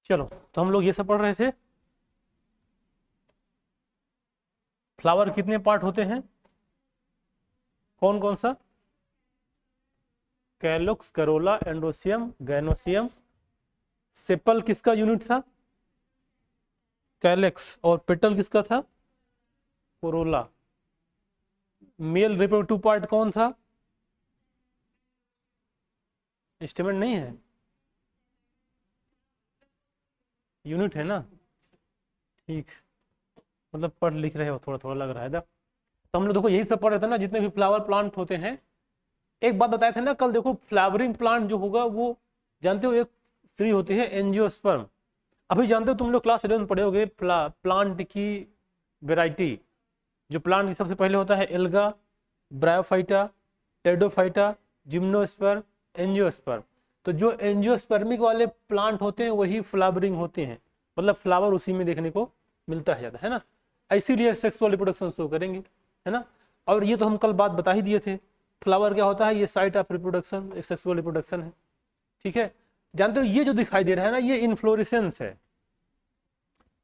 चलो, तो हम लोग ये सब पढ़ रहे थे। फ्लावर कितने पार्ट होते हैं, कौन कौन सा? कैलुक्स, करोला, एंडोसियम, गैनोसियम। सेपल किसका यूनिट था? कैलेक्स। और पेटल किसका था? कोरोला। मेल रिप्रोडक्टिव पार्ट कौन था? स्टेमेन नहीं है, यूनिट है ना। ठीक, मतलब पढ़ लिख रहे हो, थोड़ा थोड़ा लग रहा है ना। तो हम लोग देखो यही सब पढ़ रहे थे ना, जितने भी फ्लावर प्लांट होते हैं। एक बात बताए थे ना कल, देखो फ्लावरिंग प्लांट जो होगा वो जानते हो, एक फ्री होती है एंजियोस्पर्म। अभी जानते हो तुम लोग क्लास 11 में पढ़े होगे प्लांट की वेराइटी। जो प्लांट सबसे पहले होता है alga, bryophyta, Pteridophyta, gymnosperm, angiosperm. तो जो एंजियोस्पर्मिक वाले प्लांट होते हैं वही फ्लावरिंग होते हैं, मतलब फ्लावर उसी में देखने को मिलता है ज़्यादा, है ना। इसीलिए सेक्सुअल रिप्रोडक्शन शो करेंगे, है ना। और ये तो हम कल बात बता ही दिए थे, फ्लावर क्या होता है, ये site of reproduction, sexual reproduction है। ठीक है, जानते हो ये जो दिखाई दे रहा है ना, ये इन्फ्लोरेसेंस है।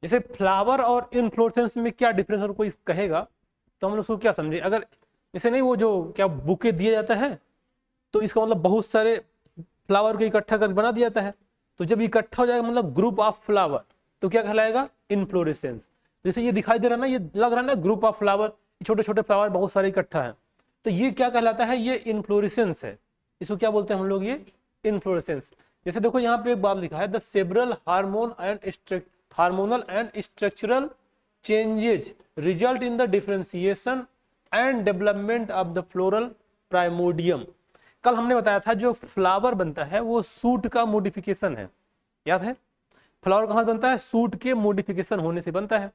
जैसे फ्लावर और इन्फ्लोरेसेंस में क्या डिफरेंस, और कोई कहेगा तो हम लोग उसको क्या समझे। अगर जैसे नहीं, वो जो क्या बुके दिया जाता है, तो इसका मतलब बहुत सारे फ्लावर को इकट्ठा कर बना दिया जाता है। तो जब इकट्ठा हो जाएगा मतलब ग्रुप ऑफ फ्लावर, तो क्या कहलाएगा? इन्फ्लोरेसेंस। जैसे ये दिखाई दे रहा है ना, ये लग रहा है ना ग्रुप ऑफ फ्लावर, छोटे छोटे फ्लावर बहुत सारे इकट्ठा है, तो ये क्या कहलाता है? ये इन्फ्लोरेसेंस है। इसको क्या बोलते हैं हम लोग? ये इन्फ्लोरेसेंस। जैसे देखो यहाँ पे एक बात लिखा है, the several hormonal and structural changes result in the differentiation and development of the floral primordium. कल हमने बताया था जो फ्लावर बनता है वो सूट का मॉडिफिकेशन है, याद है? फ्लावर कहाँ बनता है? सूट के मॉडिफिकेशन होने से बनता है।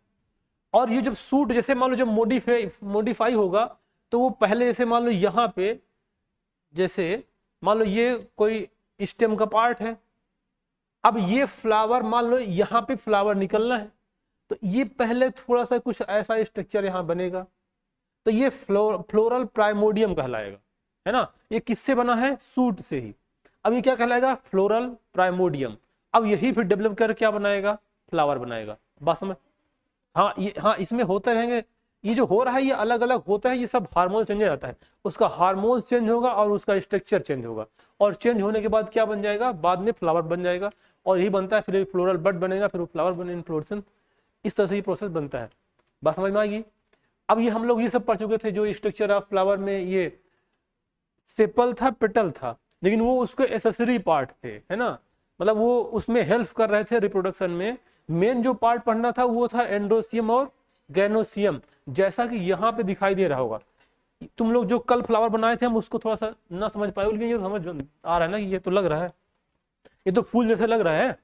और ये जब सूट जैसे मान लो जब मॉडिफाई होगा, तो वो पहले जैसे मान लो यहाँ पे, जैसे मान लो ये कोई स्टेम का पार्ट है, अब ये फ्लावर मान लो यहाँ पे फ्लावर निकलना है, तो ये पहले थोड़ा सा कुछ ऐसा स्ट्रक्चर यहाँ बनेगा, तो ये फ्लोरल प्राइमोडियम कहलाएगा, है ना। ये किससे बना है? सूट से ही। अब ये क्या कहलाएगा? Floral primordium. अब यही फिर डेवलप कर क्या बनाएगा? फ्लावर बनाएगा। बात समझ? हाँ, ये हाँ इसमें होते रहेंगे। ये जो हो रहा है ये अलग अलग होता है, ये सब हार्मोन चेंज हो जाता है, उसका हार्मोन चेंज होगा और उसका स्ट्रक्चर चेंज होगा, और चेंज होने के बाद क्या बन जाएगा? बाद में फ्लावर बन जाएगा, और यही बनता है, फिर फ्लोरल बड बनेगा, फिर फ्लावर बने, इन्फ्लोरेसेंस। इस तरह से ये प्रोसेस बनता है। बात समझ में आएगी? अब ये हम लोग ये सब पढ़ चुके थे, जो स्ट्रक्चर ऑफ फ्लावर में ये सेपल था, पेटल था, लेकिन वो उसके एसेसरी पार्ट थे, है ना। मतलब वो उसमें हेल्प कर रहे थे रिप्रोडक्शन में। मेन जो पार्ट पढ़ना था वो था एंडोसियम और गैनोसियम, जैसा कि यहाँ पे दिखाई दे रहा होगा। तुम लोग जो कल फ्लावर बनाए थे हम उसको थोड़ा सा ना समझ पाए, लेकिन ये समझ आ रहा है ना कि ये तो लग रहा है, ये तो फूल जैसे लग रहा है।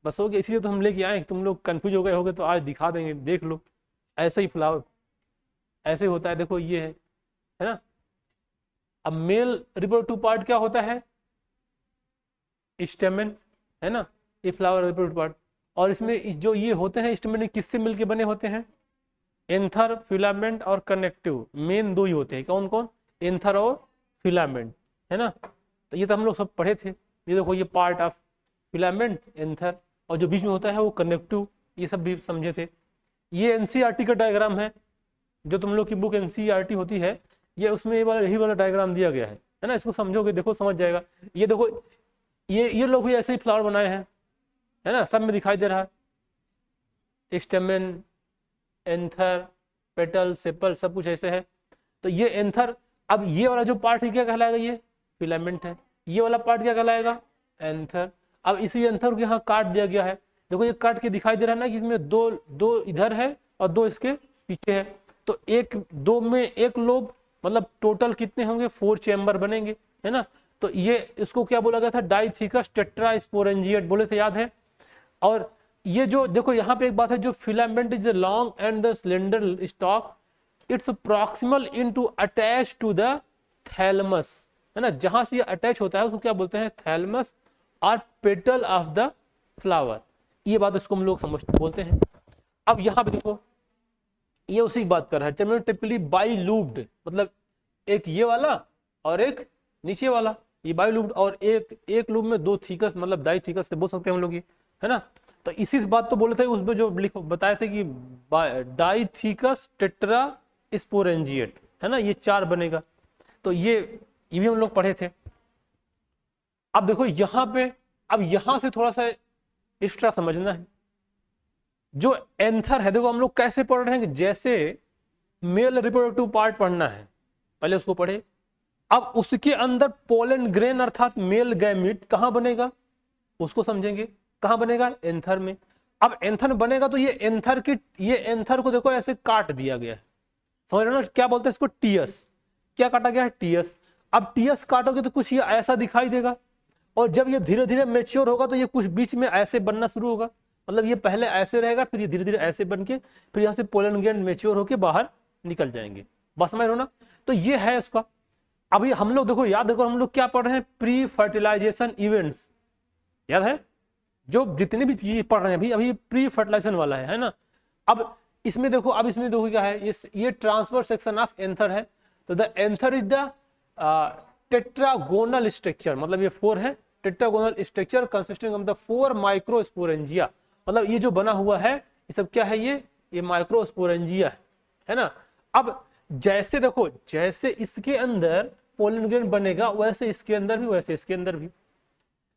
बस हो गया, इसलिए तो हम लेके आए, तुम लोग कंफ्यूज हो गए होगे, तो आज दिखा देंगे, देख लो। ऐसे ही फ्लावर ऐसे ही होता है, देखो ये है ना। अब मेल रिप्रोडक्टिव पार्ट क्या होता है? स्टेमेन, है ना। ये फ्लावर रिप्रोडक्टिव पार्ट, और इसमें जो ये होते हैं स्टेमेन किससे मिलके बने होते हैं? एंथर, फिलामेंट और कनेक्टिव, मेन दो ही होते हैं। कौन कौन? एंथर और फिलामेंट, है ना। तो ये तो हम लोग सब पढ़े थे। ये देखो ये पार्ट ऑफ फिलामेंट, एंथर, और जो बीच में होता है वो कनेक्टिव, ये सब भी समझे थे। ये एनसीईआरटी का डायग्राम है, जो तुम लोग की बुक एनसीईआरटी होती है, ये उसमें ये वाला यही वाला डायग्राम दिया गया है ना। इसको समझोगे, देखो समझ जाएगा। ये देखो, ये लोग भी ऐसे ही फ्लावर बनाए हैं, है ना, सब में दिखाई दे रहा है। स्टेमेन, एंथर, पेटल, सेपल, सब कुछ ऐसे है। तो ये एंथर, अब ये वाला जो पार्ट है क्या कहलाएगा? ये फिलामेंट है। ये वाला पार्ट क्या कहलाएगा? एंथर। अब इसी एंथर को यहाँ काट दिया गया है, देखो ये काट के दिखाई दे रहा है ना कि इसमें दो दो इधर है और दो इसके पीछे है। तो एक दो में एक लोब, मतलब टोटल कितने होंगे? 4 चैम्बर बनेंगे, है ना। तो ये इसको क्या बोला गया था? डाइथिकस टेट्रास्पोरेंजिएट बोले थे, याद है। और ये जो देखो यहाँ पे एक बात है, जो filament is long and the slender stalk, it's proximal into attach to the thalamus, है ना। जहां से ये अटैच होता है उसको क्या बोलते हैं? थैलमस और पेटल ऑफ द फ्लावर। ये बात इसको हम लोग समझ बोलते हैं। अब यहाँ पे देखो, ये उसी की बात कर रहा है। टर्मिनल टिपिकली बाई लूप्ड, मतलब एक ये वाला और एक नीचे वाला, ये बाई लूप्ड, और एक लूप में दो थीकस, मतलब डाई थीकस से बोल सकते हैं हम लोग ये, है ना। तो इसी बात तो बोले थे उसमें जो लिखो बताए थे कि डाइथिकस टेट्रा स्पोरेंजिएट है ना, ये 4 बनेगा। तो ये भी हम लोग पढ़े थे। अब देखो यहाँ पे, अब यहां से थोड़ा सा एक्स्ट्रा समझना है। जो एंथर है देखो हम लोग कैसे पढ़ रहे हैं कि जैसे मेल रिप्रोडक्टिव पार्ट पढ़ना है पहले उसको पढ़े, अब उसके अंदर पोलन ग्रेन अर्थात मेल गैमीट कहां बनेगा उसको समझेंगे। कहां बनेगा? एंथर में। अब एंथर बनेगा तो ये एंथर को देखो ऐसे काट दिया गया है, समझ रहे हो ना, क्या बोलते हैं इसको? टीएस। क्या काटा गया है? टीएस। अब टीएस काटोगे तो कुछ ये ऐसा दिखाई देगा, और जब ये धीरे धीरे मेच्योर होगा तो ये कुछ बीच में ऐसे बनना शुरू होगा, मतलब ये पहले ऐसे रहेगा फिर ये धीरे धीरे ऐसे बन के फिर यहाँ से पोलन ग्रेन मेच्योर होके बाहर निकल जाएंगे। बस समझ रहे हो ना? तो ये है उसका। अभी हम लोग देखो, याद देखो हम लोग क्या पढ़ रहे हैं? प्री फर्टिलाइजेशन इवेंट्स, याद है? जो जितने भी पढ़ रहे हैं अभी अभी प्री फर्टिलाइजेशन वाला है ना। अब इसमें देखो, क्या है? ये ट्रांसफर सेक्शन ऑफ एंथर है। तो the anther is the tetragonal structure, मतलब ये 4 है। Tetragonal structure consisting of the 4 microsporangia, मतलब ये जो बना हुआ है ये सब क्या है? ये माइक्रोस्पोरेंजिया है ना। अब जैसे देखो, जैसे इसके अंदर पोलन ग्रेन बनेगा वैसे इसके अंदर भी, वैसे इसके अंदर भी।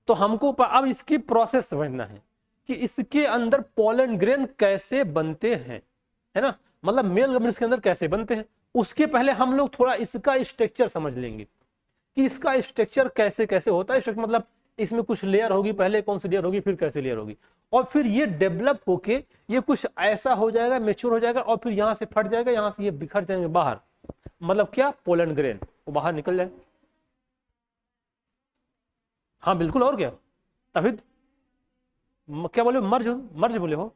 तो हमको अब इसकी प्रोसेस समझना है कि इसके अंदर पोलन ग्रेन कैसे बनते हैं, है ना, मतलब मेल गैमेट्स के अंदर कैसे बनते हैं। उसके पहले हम लोग थोड़ा इसका स्ट्रक्चर समझ लेंगे कि इसका स्ट्रक्चर कैसे कैसे होता है। स्ट्रक्चर मतलब इसमें कुछ लेयर होगी, पहले कौन सी लेयर होगी, फिर कैसे लेयर होगी, और फिर ये डेवलप होके ये कुछ ऐसा हो जाएगा, मेच्योर हो जाएगा, और फिर यहां से फट जाएगा, यहां से ये बिखर जाएंगे बाहर, मतलब क्या? पोलन ग्रेन वो बाहर निकल जाए। हाँ बिल्कुल, और क्या? तभी क्या बोले? मर्ज बोले हो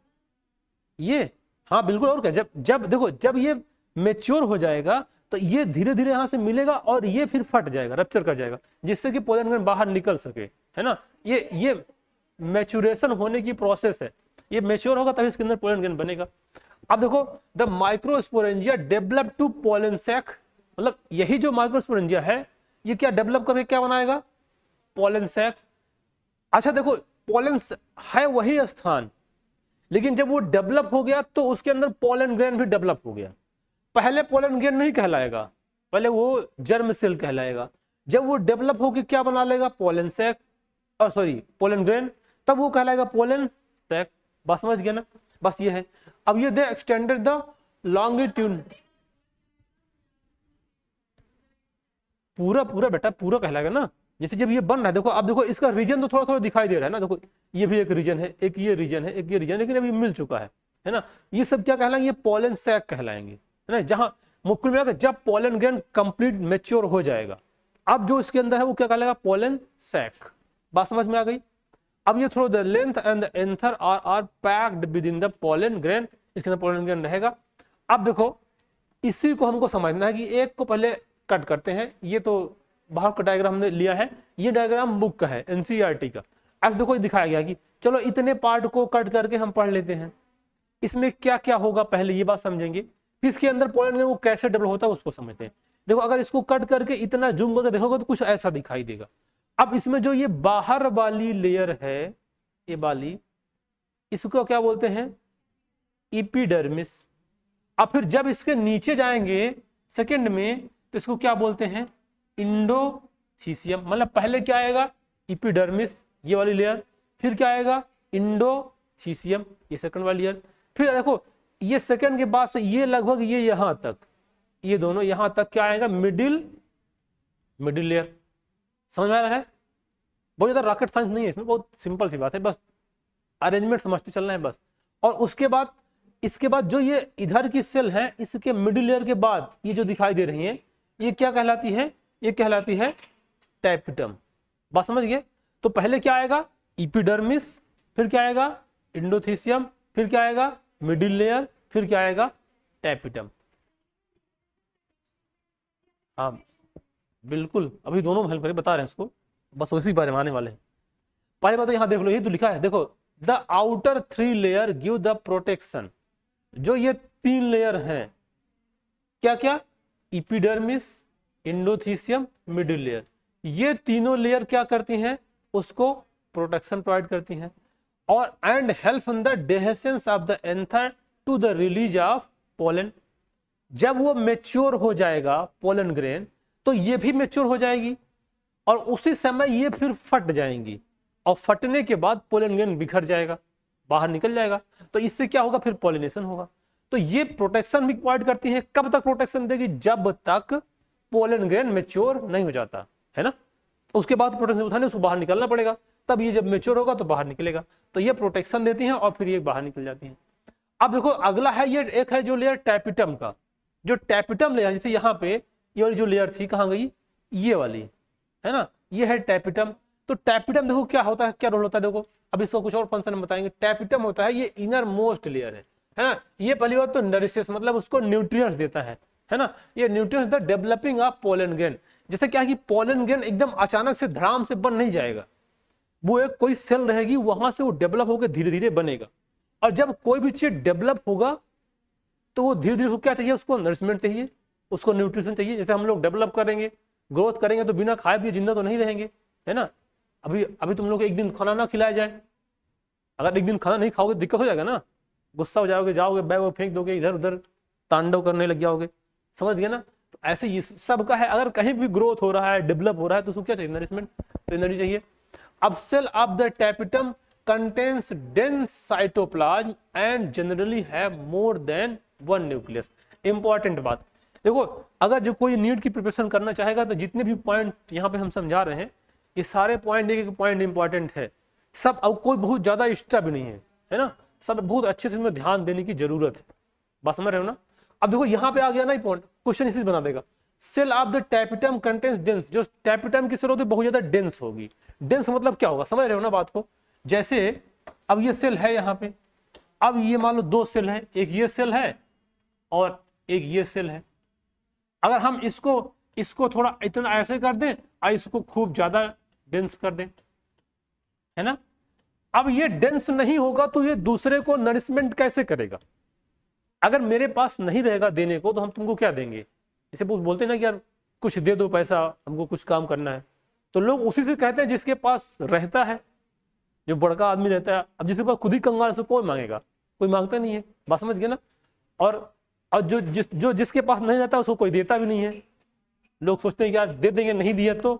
ये? हाँ बिल्कुल, और क्या? जब देखो, जब ये मेच्योर हो जाएगा तो ये धीरे धीरे यहां से मिलेगा और ये फिर फट जाएगा, रप्चर कर जाएगा, जिससे कि पोलन ग्रेन बाहर निकल सके, है ना। ये मैच्योरेशन होने की प्रोसेस है। ये मैच्योर होगा तभी इसके अंदर पोलन ग्रेन बनेगा। अब देखो, the microsporangia develop to pollen sac, मतलब यही जो माइक्रोस्पोरेंजिया है ये क्या डेवलप करके क्या बनाएगा? Pollen sac. अच्छा देखो, पोलन है वही स्थान, लेकिन जब वो डेवलप हो गया तो उसके अंदर पोलन ग्रेन भी डेवलप हो गया। पहले पोलन ग्रेन नहीं कहलाएगा, पहले वो जर्म सेल कहलाएगा। जब वो डेवलप होकर क्या बना लेगा? पोलन सैक, और सॉरी पोलन ग्रेन, तब वो कहलाएगा पोलन सैक। बस समझ गया ना? बस ये है। अब ये दे एक्सटेंडेड द लॉन्गिट्यूड, पूरा बेटा पूरा कहलाएगा ना। जैसे जब ये बन रहा है देखो, अब देखो इसका रीजन तो थोड़ा थोड़ा दिखाई दे रहा है ना। देखो ये भी एक रीजन है, एक ये रीजन है, एक ये रीजन, लेकिन अभी मिल चुका है ना। ये सब क्या कहलाएंगे? ये पोलन सैक कहलाएंगे, है ना। जहां मुख्य में जब पोलन ग्रेन कंप्लीट मेच्योर हो जाएगा, अब जो इसके अंदर है वो क्या कहलाएगा? Pollen sac. बात समझ में आ गई? अब ये through the length and the anther are packed with in the pollen grain, इसके अंदर पोलन ग्रेन रहेगा। अब देखो, इसी को हमको समझना है कि एक को पहले कट करते हैं। ये तो बाहर का डायग्राम हमने लिया है, ये डायग्राम बुक का है, एनसीईआरटी का। आज देखो दिखाया गया कि चलो इतने पार्ट को कट करके हम पढ़ लेते हैं, इसमें क्या क्या होगा पहले ये बात समझेंगे, फिर इसके अंदर पोलन ग्रेन वो कैसे डेवलप होता है उसको समझते हैं। देखो अगर इसको कट करके इतना जूम करके देखोगे तो कुछ ऐसा दिखाई देगा। अब इसमें जो ये बाहर वाली लेयर है, ये वाली, इसको क्या बोलते हैं? एपिडर्मिस। अब फिर जब इसके नीचे जाएंगे सेकंड में तो इसको क्या बोलते हैं? इंडोथीसियम। मतलब पहले क्या आएगा? एपिडर्मिस, ये वाली लेयर, फिर क्या आएगा? इंडोथीसियम, ये सेकंड वाली लेयर। फिर देखो ये सेकंड के बाद से ये लगभग ये यहां तक, ये दोनों यहां तक क्या आएगा? Middle layer. समझ में आ रहा है? बहुत ज्यादा रॉकेट साइंस नहीं है इसमें, बहुत सिंपल सी बात है, बस अरेंजमेंट समझते चलना है बस। और उसके बाद इसके बाद जो ये इधर की सेल है, इसके मिडिल लेयर के बाद ये जो दिखाई दे रही है, ये क्या कहलाती है? ये कहलाती है टैपिटम। बात समझ गए? तो पहले क्या आएगा? एपिडर्मिस, फिर क्या आएगा? इंडोथीसियम, फिर क्या आएगा? मिडिल लेयर, फिर क्या आएगा? टैपिटम। हाँ बिल्कुल, अभी दोनों हेल्प करें, बता रहे हैं इसको, बस उसी बारे में आने वाले हैं। पहले बात तो यहां देख लो, ये तो लिखा है देखो, the outer 3 layer give the protection. जो ये 3 लेयर हैं, क्या क्या? एपिडर्मिस, इंडोथीसियम, मिडिल लेयर, ये तीनों लेयर क्या करती हैं? उसको प्रोटेक्शन प्रोवाइड करती हैं। और and help in the dehiscence of the anther to the release of pollen. जब वो मेच्योर हो जाएगा पोलन ग्रेन, तो ये भी मेच्योर हो जाएगी और उसी समय ये फिर फट जाएंगी, और फटने के बाद पोलन ग्रेन बिखर जाएगा, बाहर निकल जाएगा। तो इससे क्या होगा, फिर पॉलिनेशन होगा। तो ये प्रोटेक्शन भी प्रोवाइड करती है। कब तक प्रोटेक्शन देगी, जब तक पोलन ग्रेन मेच्योर नहीं हो जाता है ना। उसके बाद प्रोटेक्शन उठाने उसको बाहर निकलना पड़ेगा, तब ये जब मेच्योर होगा तो बाहर निकलेगा। तो ये प्रोटेक्शन देती हैं और फिर ये बाहर निकल जाती हैं। अब देखो अगला है, ये एक है जो लेयर टैपिटम का, जो टैपिटम लेयर, जैसे यहाँ पे ये वाली जो लेयर थी कहाँ गई, ये वाली है ना, ये है टैपिटम। तो टैपिटम देखो क्या होता है, क्या रोल होता है, देखो अब इसको कुछ और फंक्शन में बताएंगे। टैपिटम होता है ये इनर मोस्ट लेयर है ना। ये पहली बात तो नरिशेस, मतलब उसको न्यूट्रिएंट्स देता है ना। ये nutrients the developing of pollen grain. जैसे क्या कि पोलन ग्रेन एकदम अचानक से धड़ाम से बन नहीं जाएगा, वो एक कोई सेल रहेगी, वहां से वो डेवलप होकर धीरे धीरे बनेगा। और जब कोई भी चीज डेवलप होगा तो वो धीरे धीरे क्या चाहिए, उसको नरिशमेंट चाहिए, उसको न्यूट्रिशन चाहिए। जैसे हम लोग डेवलप करेंगे, ग्रोथ करेंगे, तो बिना खाए पिए जिंदा तो नहीं रहेंगे, है ना। अभी तुम लोग को एक दिन खाना ना खिलाया जाए, अगर एक दिन खाना नहीं खाओगे दिक्कत हो जाएगा ना, गुस्सा हो जाओगे, जाओगे बैग वो फेंक दोगे, इधर उधर तांडव करने लग जाओगे, समझ गए ना। तो ऐसे ये सब का है, अगर कहीं भी ग्रोथ हो रहा है, डेवलप हो रहा है, तो उसको क्या चाहिए, नरिशमेंट, तो एनर्जी चाहिए। अब cell of the tapetum contains dense cytoplasm and generally have more than one nucleus. Important बात देखो, अगर जो कोई नीट की प्रिपरेशन करना चाहेगा तो जितने भी पॉइंट यहाँ पे हम समझा रहे हैं, ये सारे पॉइंट एक पॉइंट इंपॉर्टेंट है सब। अब कोई बहुत ज्यादा एक्स्ट्रा भी नहीं है ना, सब बहुत अच्छे से इसमें ध्यान देने की जरूरत है, बस समझ रहे हो ना। अब देखो यहाँ पे आ गया ना पॉइंट, क्वेश्चन इसी बना देगा। Cell of the tapetum contains dense, जो टैपिटम की सेल होती है बहुत ज्यादा डेंस होगी। डेंस मतलब क्या होगा, समझ रहे हो ना बात को। जैसे अब ये सेल है यहाँ पे, अब ये मान लो दो सेल है, एक ये सेल है और एक ये सेल है। अगर हम इसको थोड़ा इतना ऐसे कर दें और इसको खूब ज्यादा डेंस कर दें, है ना। अब ये डेंस नहीं होगा तो ये दूसरे को नरिशमेंट कैसे करेगा। अगर मेरे पास नहीं रहेगा देने को तो हम तुमको क्या देंगे, इसे बोलते हैं ना कि यार कुछ दे दो पैसा, हमको कुछ काम करना है। तो लोग उसी से कहते हैं जिसके पास रहता है, जो बड़का आदमी रहता है। अब जिसके पास खुद ही कंगाल से कौन मांगेगा, कोई मांगता नहीं है, बात समझ गए ना। और जिसके पास नहीं रहता उसको कोई देता भी नहीं है। लोग सोचते हैं कि यार दे देंगे, नहीं दिया तो,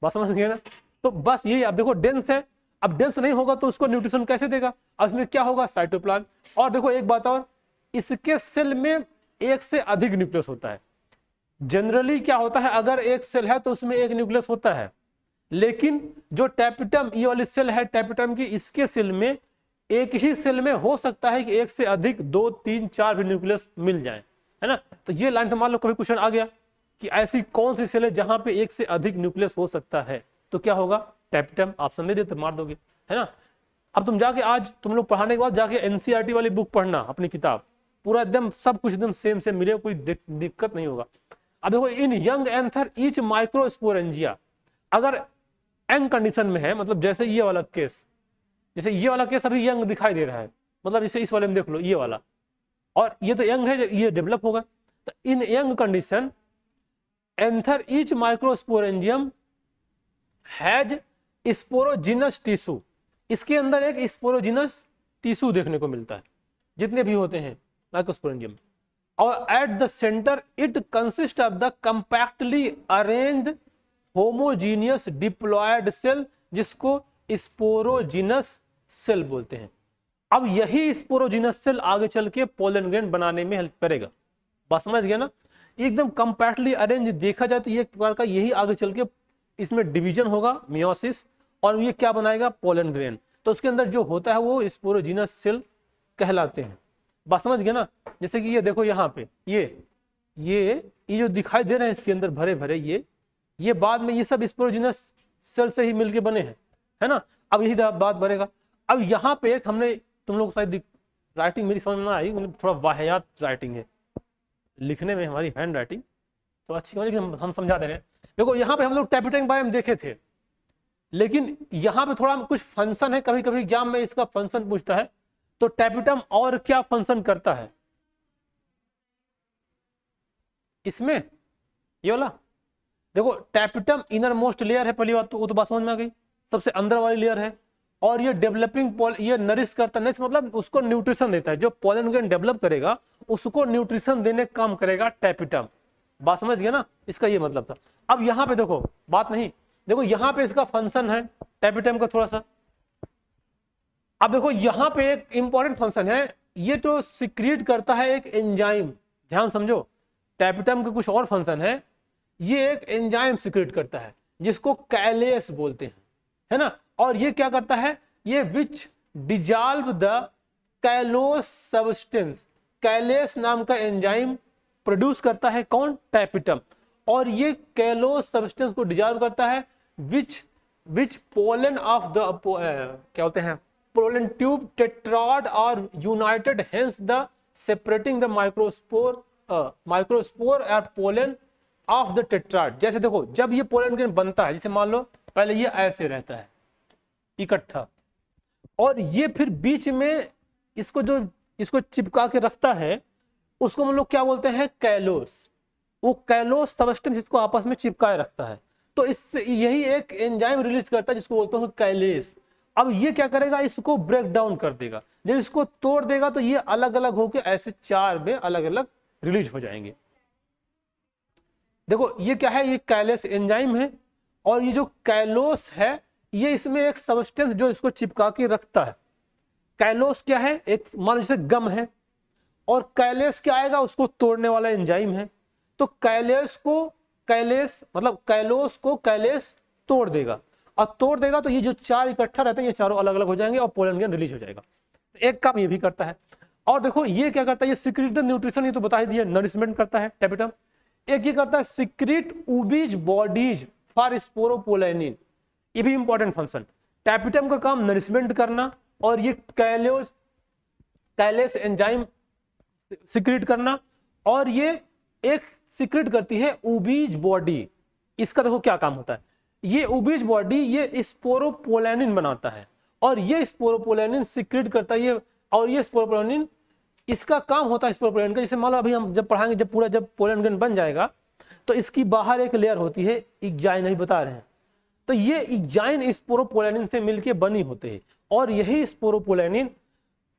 बात समझ गए ना। तो बस यही, अब देखो डेंस है, अब डेंस नहीं होगा तो उसको न्यूट्रिशन कैसे देगा, अब इसमें क्या होगा, साइटोप्लाज्म। और देखो एक बात और, इसके सेल में एक से अधिक न्यूक्लियस होता है। जनरली क्या होता है, अगर एक सेल है तो उसमें एक न्यूक्लियस होता है, लेकिन जो टैपिटम ये वाली सेल है टैपिटम की, इसके सेल में एक ही सेल में हो सकता है कि एक से अधिक 2, 3, 4 भी न्यूक्लियस मिल जाए, है ना। तो ये लाइन तो मान लो कभी क्वेश्चन आ गया कि ऐसी कौन सी सेल है जहां पे एक से अधिक न्यूक्लियस हो सकता है, तो क्या होगा, टैपिटम। ऑप्शन दे देते मार दोगे, है ना। अब तुम जाके आज तुम लोग पढ़ाने के बाद जाके एनसीईआरटी वाली बुक पढ़ना, अपनी किताब, पूरा एकदम सब कुछ एकदम सेम सेम मिले, कोई दिक्कत नहीं होगा। अब देखो, इन यंग एंथर ईच माइक्रोस्पोरेंजिया, अगर यंग कंडीशन में है, मतलब जैसे ये वाला केस, जैसे ये वाला केस अभी यंग दिखाई दे रहा है, मतलब जैसे इस वाले में देख लो ये वाला, और ये तो यंग है, ये डेवलप होगा। तो in young condition anther each microsporangium has sporogenous tissue, इसके अंदर एक स्पोरोजिनस टिश्यू देखने को मिलता है, जितने भी होते हैं माइक्रोस्पोरेंजियम। और at the centre it consist of the compactly arranged homogeneous diploid cell, जिसको स्पोरोजिनस सेल बोलते हैं। अब यही स्पोरोजिनस सेल आगे चल के पोलन ग्रेन बनाने में हेल्प करेगा, बात समझ गया ना। एकदम कंपैक्टली अरेंज देखा जाए तो ये प्रकार का यही आगे चल के इसमें डिवीजन होगा, मियोसिस, और ये क्या बनाएगा, पोलन ग्रेन। तो उसके अंदर जो होता है वो स्पोरोजिनस सेल कहलाते हैं, बात समझ गया ना। जैसे कि ये देखो यहाँ पे ये जो दिखाई दे रहे हैं इसके अंदर भरे भरे, ये बाद में ये सब स्पोरोजिनस सेल से ही मिलके बने हैं, है ना। अब यही बात बढ़ेगा। अब यहाँ पे एक हमने, तुम लोग शायद राइटिंग मेरी समझ में ना आई, मतलब थोड़ा वाहियात राइटिंग है, लिखने में हमारी हैंड राइटिंग तो अच्छी है, लेकिन हम समझा दे रहे हैं। देखो यहाँ पे हम लोग टैपिटम के बारे में देखे थे, लेकिन यहाँ पे थोड़ा कुछ फंक्शन है, कभी कभी एग्जाम में इसका फंक्शन पूछता है। तो टैपिटम और क्या फंक्शन करता है इसमें, ये वाला देखो, टैपिटम इनर मोस्ट लेयर है, पहली बात तो वो तो बात समझ में आ गई, सबसे अंदर वाली लेयर है। और ये डेवलपिंग ये नरिश करता है, मतलब उसको न्यूट्रिशन देता है, जो पोलन ग्रेन डेवलप करेगा उसको न्यूट्रिशन देने का काम करेगा टैपिटम। बात समझ गया ना, इसका ये मतलब था। अब यहाँ पे देखो बात नहीं, देखो यहाँ पे इसका फंक्शन है टैपिटम का थोड़ा सा। अब देखो यहाँ पे एक इंपॉर्टेंट फंक्शन है, ये तो सिक्रीट करता है एक एंजाइम, ध्यान समझो। टैपिटम के कुछ और फंक्शन है, ये एक एंजाइम सिक्रीट करता है जिसको कैलेस बोलते हैं, है ना। और ये क्या करता है, ये विच डिजॉल्व द कैलोस सब्सटेंस, कैलेस नाम का एंजाइम प्रोड्यूस करता है कौन, टैपिटम। और ये कैलोस सब्सटेंस को डिजॉल्व करता है विच पोलन ऑफ द क्या होते हैं, pollen tube tetrad are united, hence the separating the microspore और पोलन ऑफ द टेट्राड। जैसे देखो जब ये पोलन ग्रेन बनता है, जैसे मान लो पहले ये ऐसे रहता है इकट्ठा, और ये फिर बीच में इसको चिपका के रखता है, उसको हम लोग क्या बोलते हैं, कैलोस। वो कैलोस सब्सटेंस इसको आपस में चिपकाए रखता है, तो इससे यही एक एंजाइम रिलीज करता है जिसको बोलते हैं कैलेस। अब ये क्या करेगा, इसको ब्रेक डाउन कर देगा, जब इसको तोड़ देगा तो ये अलग अलग होकर ऐसे 4 में अलग अलग रिलीज हो जाएंगे। देखो ये क्या है, ये कैलेस एंजाइम है, और ये जो कैलोस है ये इसमें एक सब्सटेंस जो इसको चिपका के रखता है। कैलोस क्या है, एक मान जैसे गम है, और कैलेस क्या आएगा, उसको तोड़ने वाला एंजाइम है। तो कैलोस को कैलेस तोड़ देगा, और तोड़ देगा तो ये जो 4 इकट्ठा रहते हैं ये चारों अलग अलग हो जाएंगे और पोलन ग्रेन रिलीज हो जाएगा। तो एक काम ये भी करता है। और देखो ये क्या करता है, ये सिक्रीट द न्यूट्रिशन, ये तो बता ही दिया, नरिशमेंट करता है टैपिटम। एक ये करता है सिक्रीट उबीज बॉडीज फॉर स्पोरोपोलेनिन, ये भी इंपॉर्टेंट फंक्शन। टैपिटम का काम नरिशमेंट करना, और ये कैलेस एंजाइम सिक्रीट करना, और ये एक सिक्रीट करती है उबीज बॉडी। इसका देखो क्या काम होता है, ये उबीज बॉडी ये स्पोरोपोलेनिन बनाता है, और ये स्पोरोपोलेनिन सिक्रीट करता है ये, और ये स्पोरोपोलेनिन इसका काम होता है स्पोरोपोलेनिन का। जैसे मान लो अभी हम जब पढ़ाएंगे, जब पोलन ग्रेन बन जाएगा तो इसकी बाहर एक लेयर होती है, इग्जाइन अभी बता रहे हैं, तो ये इग्जाइन स्पोरोपोलेनिन से मिलके बनी होते हैं, और यही स्पोरोपोलेनिन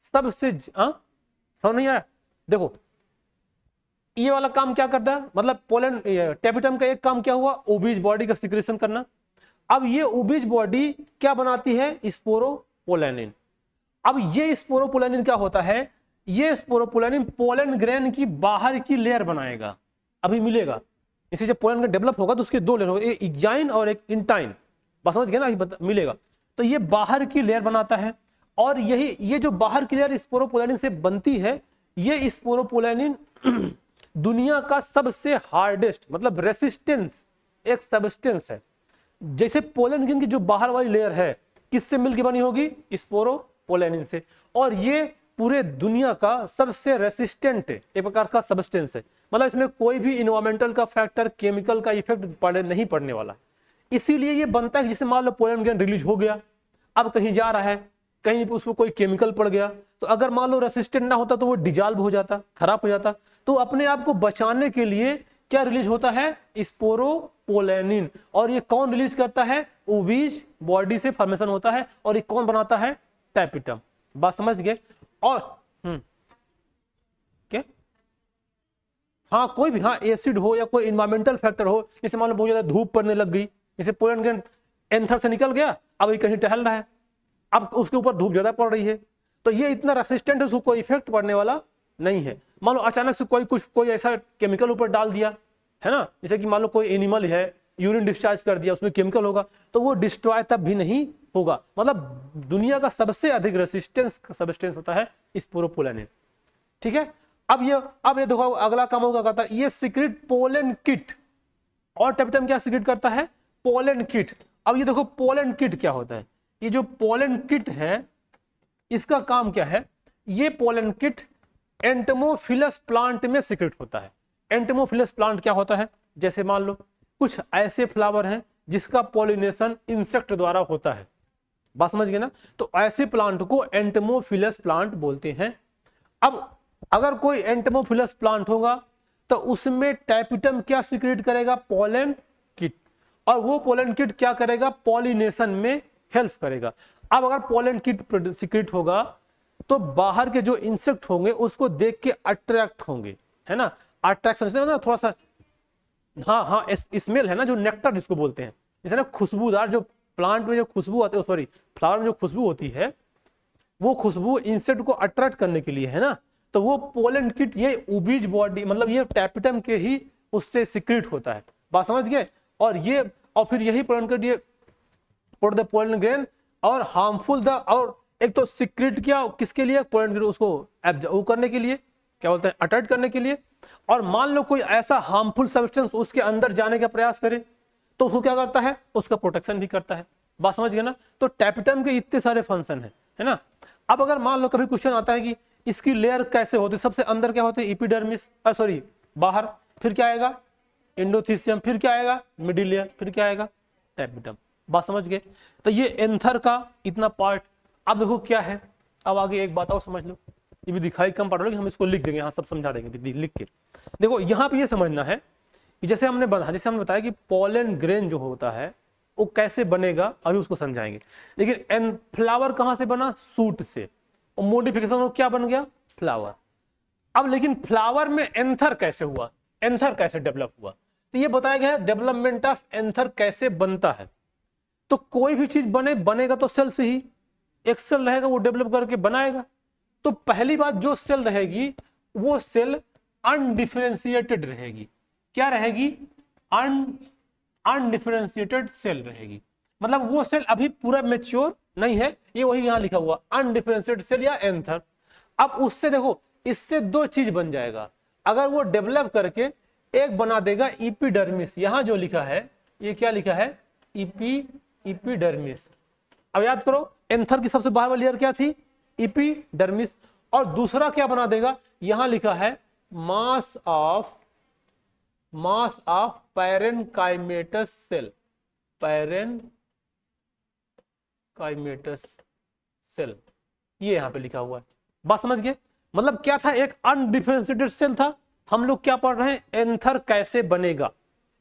सबसे समझ नहीं आया। देखो ये वाला काम क्या करता है, मतलब पोलन टैपिटम का एक काम क्या हुआ, ओबीज बॉडी का सिक्रेशन करना। अब ये ओबीज बॉडी क्या बनाती है, स्पोरोपोलेनिन। अब ये स्पोरोपोलेनिन क्या होता है, ये स्पोरोपोलेनिन पोलन ग्रेन की बाहर की लेयर बनाएगा, अभी मिलेगा। इसे जब पोलन ग्रेन डेवलप होगा तो उसके 2 लेयर होगा, एक इग्जाइन और एक इंटाइन, बस समझ गए ना, अभी मिलेगा। तो ये बाहर की लेयर बनाता है, और ये जो बाहर की लेयर स्पोरोपोलेनिन से बनती है, ये स्पोरोपोलेनिन दुनिया का सबसे हार्डेस्ट मतलब रेसिस्टेंस एक सब्सटेंस है। जैसे पोलन ग्रेन की जो बाहर वाली लेयर है किससे मिलकर बनी होगी, स्पोरोपोलेनिन से, और ये पूरे दुनिया का सबसे रेसिस्टेंट एक प्रकार का सब्सटेंस है। मतलब इसमें कोई भी इन्वायरमेंटल का फैक्टर, केमिकल का इफेक्ट नहीं पड़ने वाला, इसीलिए ये बनता है। जैसे मान लो पोलन ग्रेन रिलीज हो गया, अब कहीं जा रहा है, कहीं उसको कोई केमिकल पड़ गया, तो अगर मान लो रेसिस्टेंट ना होता तो वो डिजॉल्व हो जाता, खराब हो जाता। तो अपने आप को बचाने के लिए क्या रिलीज होता है, स्पोरोपोलेनिन। और ये कौन रिलीज करता है, ओबीज बॉडी से फॉर्मेशन होता है, और ये कौन बनाता है, टैपिटम। बात समझ गए। और क्या, हाँ कोई भी, हाँ एसिड हो या कोई इन्वायरमेंटल फैक्टर हो, जैसे मान लो बहुत ज्यादा धूप पड़ने लग गई, जैसे पोलन ग्रेन एंथर से निकल गया, अब ये कहीं टहल रहा है, अब उसके ऊपर धूप ज्यादा पड़ रही है, तो ये इतना रेसिस्टेंट है, उसको कोई इफेक्ट पड़ने वाला नहीं है। मान लो अचानक से कोई ऐसा केमिकल ऊपर डाल दिया है ना, जैसे कि मान लो कोई एनिमल है, यूरिन डिस्चार्ज कर दिया, उसमें केमिकल होगा, तो वो डिस्ट्रॉय तब भी नहीं होगा। मतलब दुनिया का सबसे अधिक रेसिस्टेंस सब्सटेंस होता है स्पोरोपोलेनिन। ठीक है, अब ये देखो अगला काम होगा, कहता है ये सिक्रेट पोलन किट। और टैपिटम क्या सिक्रेट करता है, पोलन किट। अब ये देखो पोलन किट क्या होता है, ये जो पोलन किट है इसका काम क्या है, ये पोलन किट एंटमोफिलस प्लांट में सिक्रेट होता है। एंटमोफिलस प्लांट क्या होता है, जैसे मान लो कुछ ऐसे फ्लावर हैं जिसका पॉलिनेशन इंसेक्ट द्वारा होता है, बात समझ गए ना, तो ऐसे प्लांट को एंटमोफिलस प्लांट बोलते हैं। अब अगर कोई एंटमोफिलस प्लांट होगा तो उसमें टैपिटम क्या सिक्रेट करेगा, पोलन किट, और वो पोलन किट क्या करेगा, पॉलिनेशन में हेल्प करेगा। अब अगर पोलन किट सिक्रेट होगा तो बाहर के जो इंसेक्ट होंगे उसको देख के अट्रैक्ट होंगे, है ना, अट्रैक्शन से ना थोड़ा सा, हाँ हाँ स्मेल है ना, जो नेक्टर जिसको बोलते हैं, जैसे ना खुशबूदार जो प्लांट में जो खुशबू आती है, सॉरी फ्लावर में जो खुशबू होती है, वो खुशबू इंसेक्ट को अट्रैक्ट करने के लिए, है ना, तो वो पोलन किट ये उबीज बॉडी मतलब ये टैपिटम के ही उससे सिक्रेट होता है, बात समझ गए। और फिर यही पोलन किट ये पुट द पोलन ग्रेन और हार्मफुल द, और एक तो सिक्रेट किया किसके लिए, पोलन किट उसको वो करने के लिए, क्या बोलते हैं, अट्रैक्ट करने के लिए। और मान लो कोई ऐसा हार्मफुल सब्सटेंस उसके अंदर जाने का प्रयास करे तो उसको क्या करता है, उसका प्रोटेक्शन भी करता है, बात समझ गए ना। तो टैपिटम के इतने सारे फंक्शन है ना। अब अगर मान लो कभी क्वेश्चन आता है कि इसकी लेयर कैसे होती है, सबसे अंदर क्या होते हैं, एपिडर्मिस, सॉरी बाहर, फिर क्या आएगा एंडोथीसियम, फिर क्या आएगा मिडिल लेयर, फिर क्या आएगा टैपिटम, बात समझ गए। तो ये एंथर का इतना पार्ट। अब देखो क्या है, अब आगे एक बात और समझ लो, ये भी दिखाई कम पड़ रहा है, हम इसको लिख देंगे, यहाँ सब समझा देंगे लिख के। देखो यहाँ पे ये समझना है कि जैसे हमने बताया कि पोलन ग्रेन जो होता है वो कैसे बनेगा, अभी उसको समझाएंगे। लेकिन फ्लावर कहाँ से बना, सूट से, और मोडिफिकेशन वो क्या बन गया, फ्लावर। अब लेकिन फ्लावर में एंथर कैसे हुआ, एंथर कैसे डेवलप हुआ, तो ये बताया गया है डेवलपमेंट ऑफ एंथर कैसे बनता है। तो कोई भी चीज बनेगा तो सेल से ही, एक सेल रहेगा वो डेवलप करके बनाएगा। तो पहली बात, जो सेल रहेगी वो सेल अनडिफरेंशिएटेड रहेगी। क्या रहेगी, अनडिफरेंशिएटेड सेल रहेगी, मतलब वो सेल अभी पूरा मेच्योर नहीं है, ये वही यहां लिखा हुआ अनडिफरेंशिएटेड सेल या एंथर। अब उससे देखो, इससे दो चीज बन जाएगा, अगर वो डेवलप करके एक बना देगा इपिडर्मिस, यहां जो लिखा है ये क्या लिखा है, इपिडर्मिस। अब याद करो एंथर की सबसे बाहर वाली लेयर क्या थी, इपिडर्मिस, और दूसरा क्या बना देगा, यहां लिखा है mass of parenchymatous cell, parenchymatous cell, ये यहां पे लिखा हुआ है, बात समझ गए। मतलब क्या था, एक अनडिफरेंशिएटेड सेल था। हम लोग क्या पढ़ रहे हैं, एंथर कैसे बनेगा,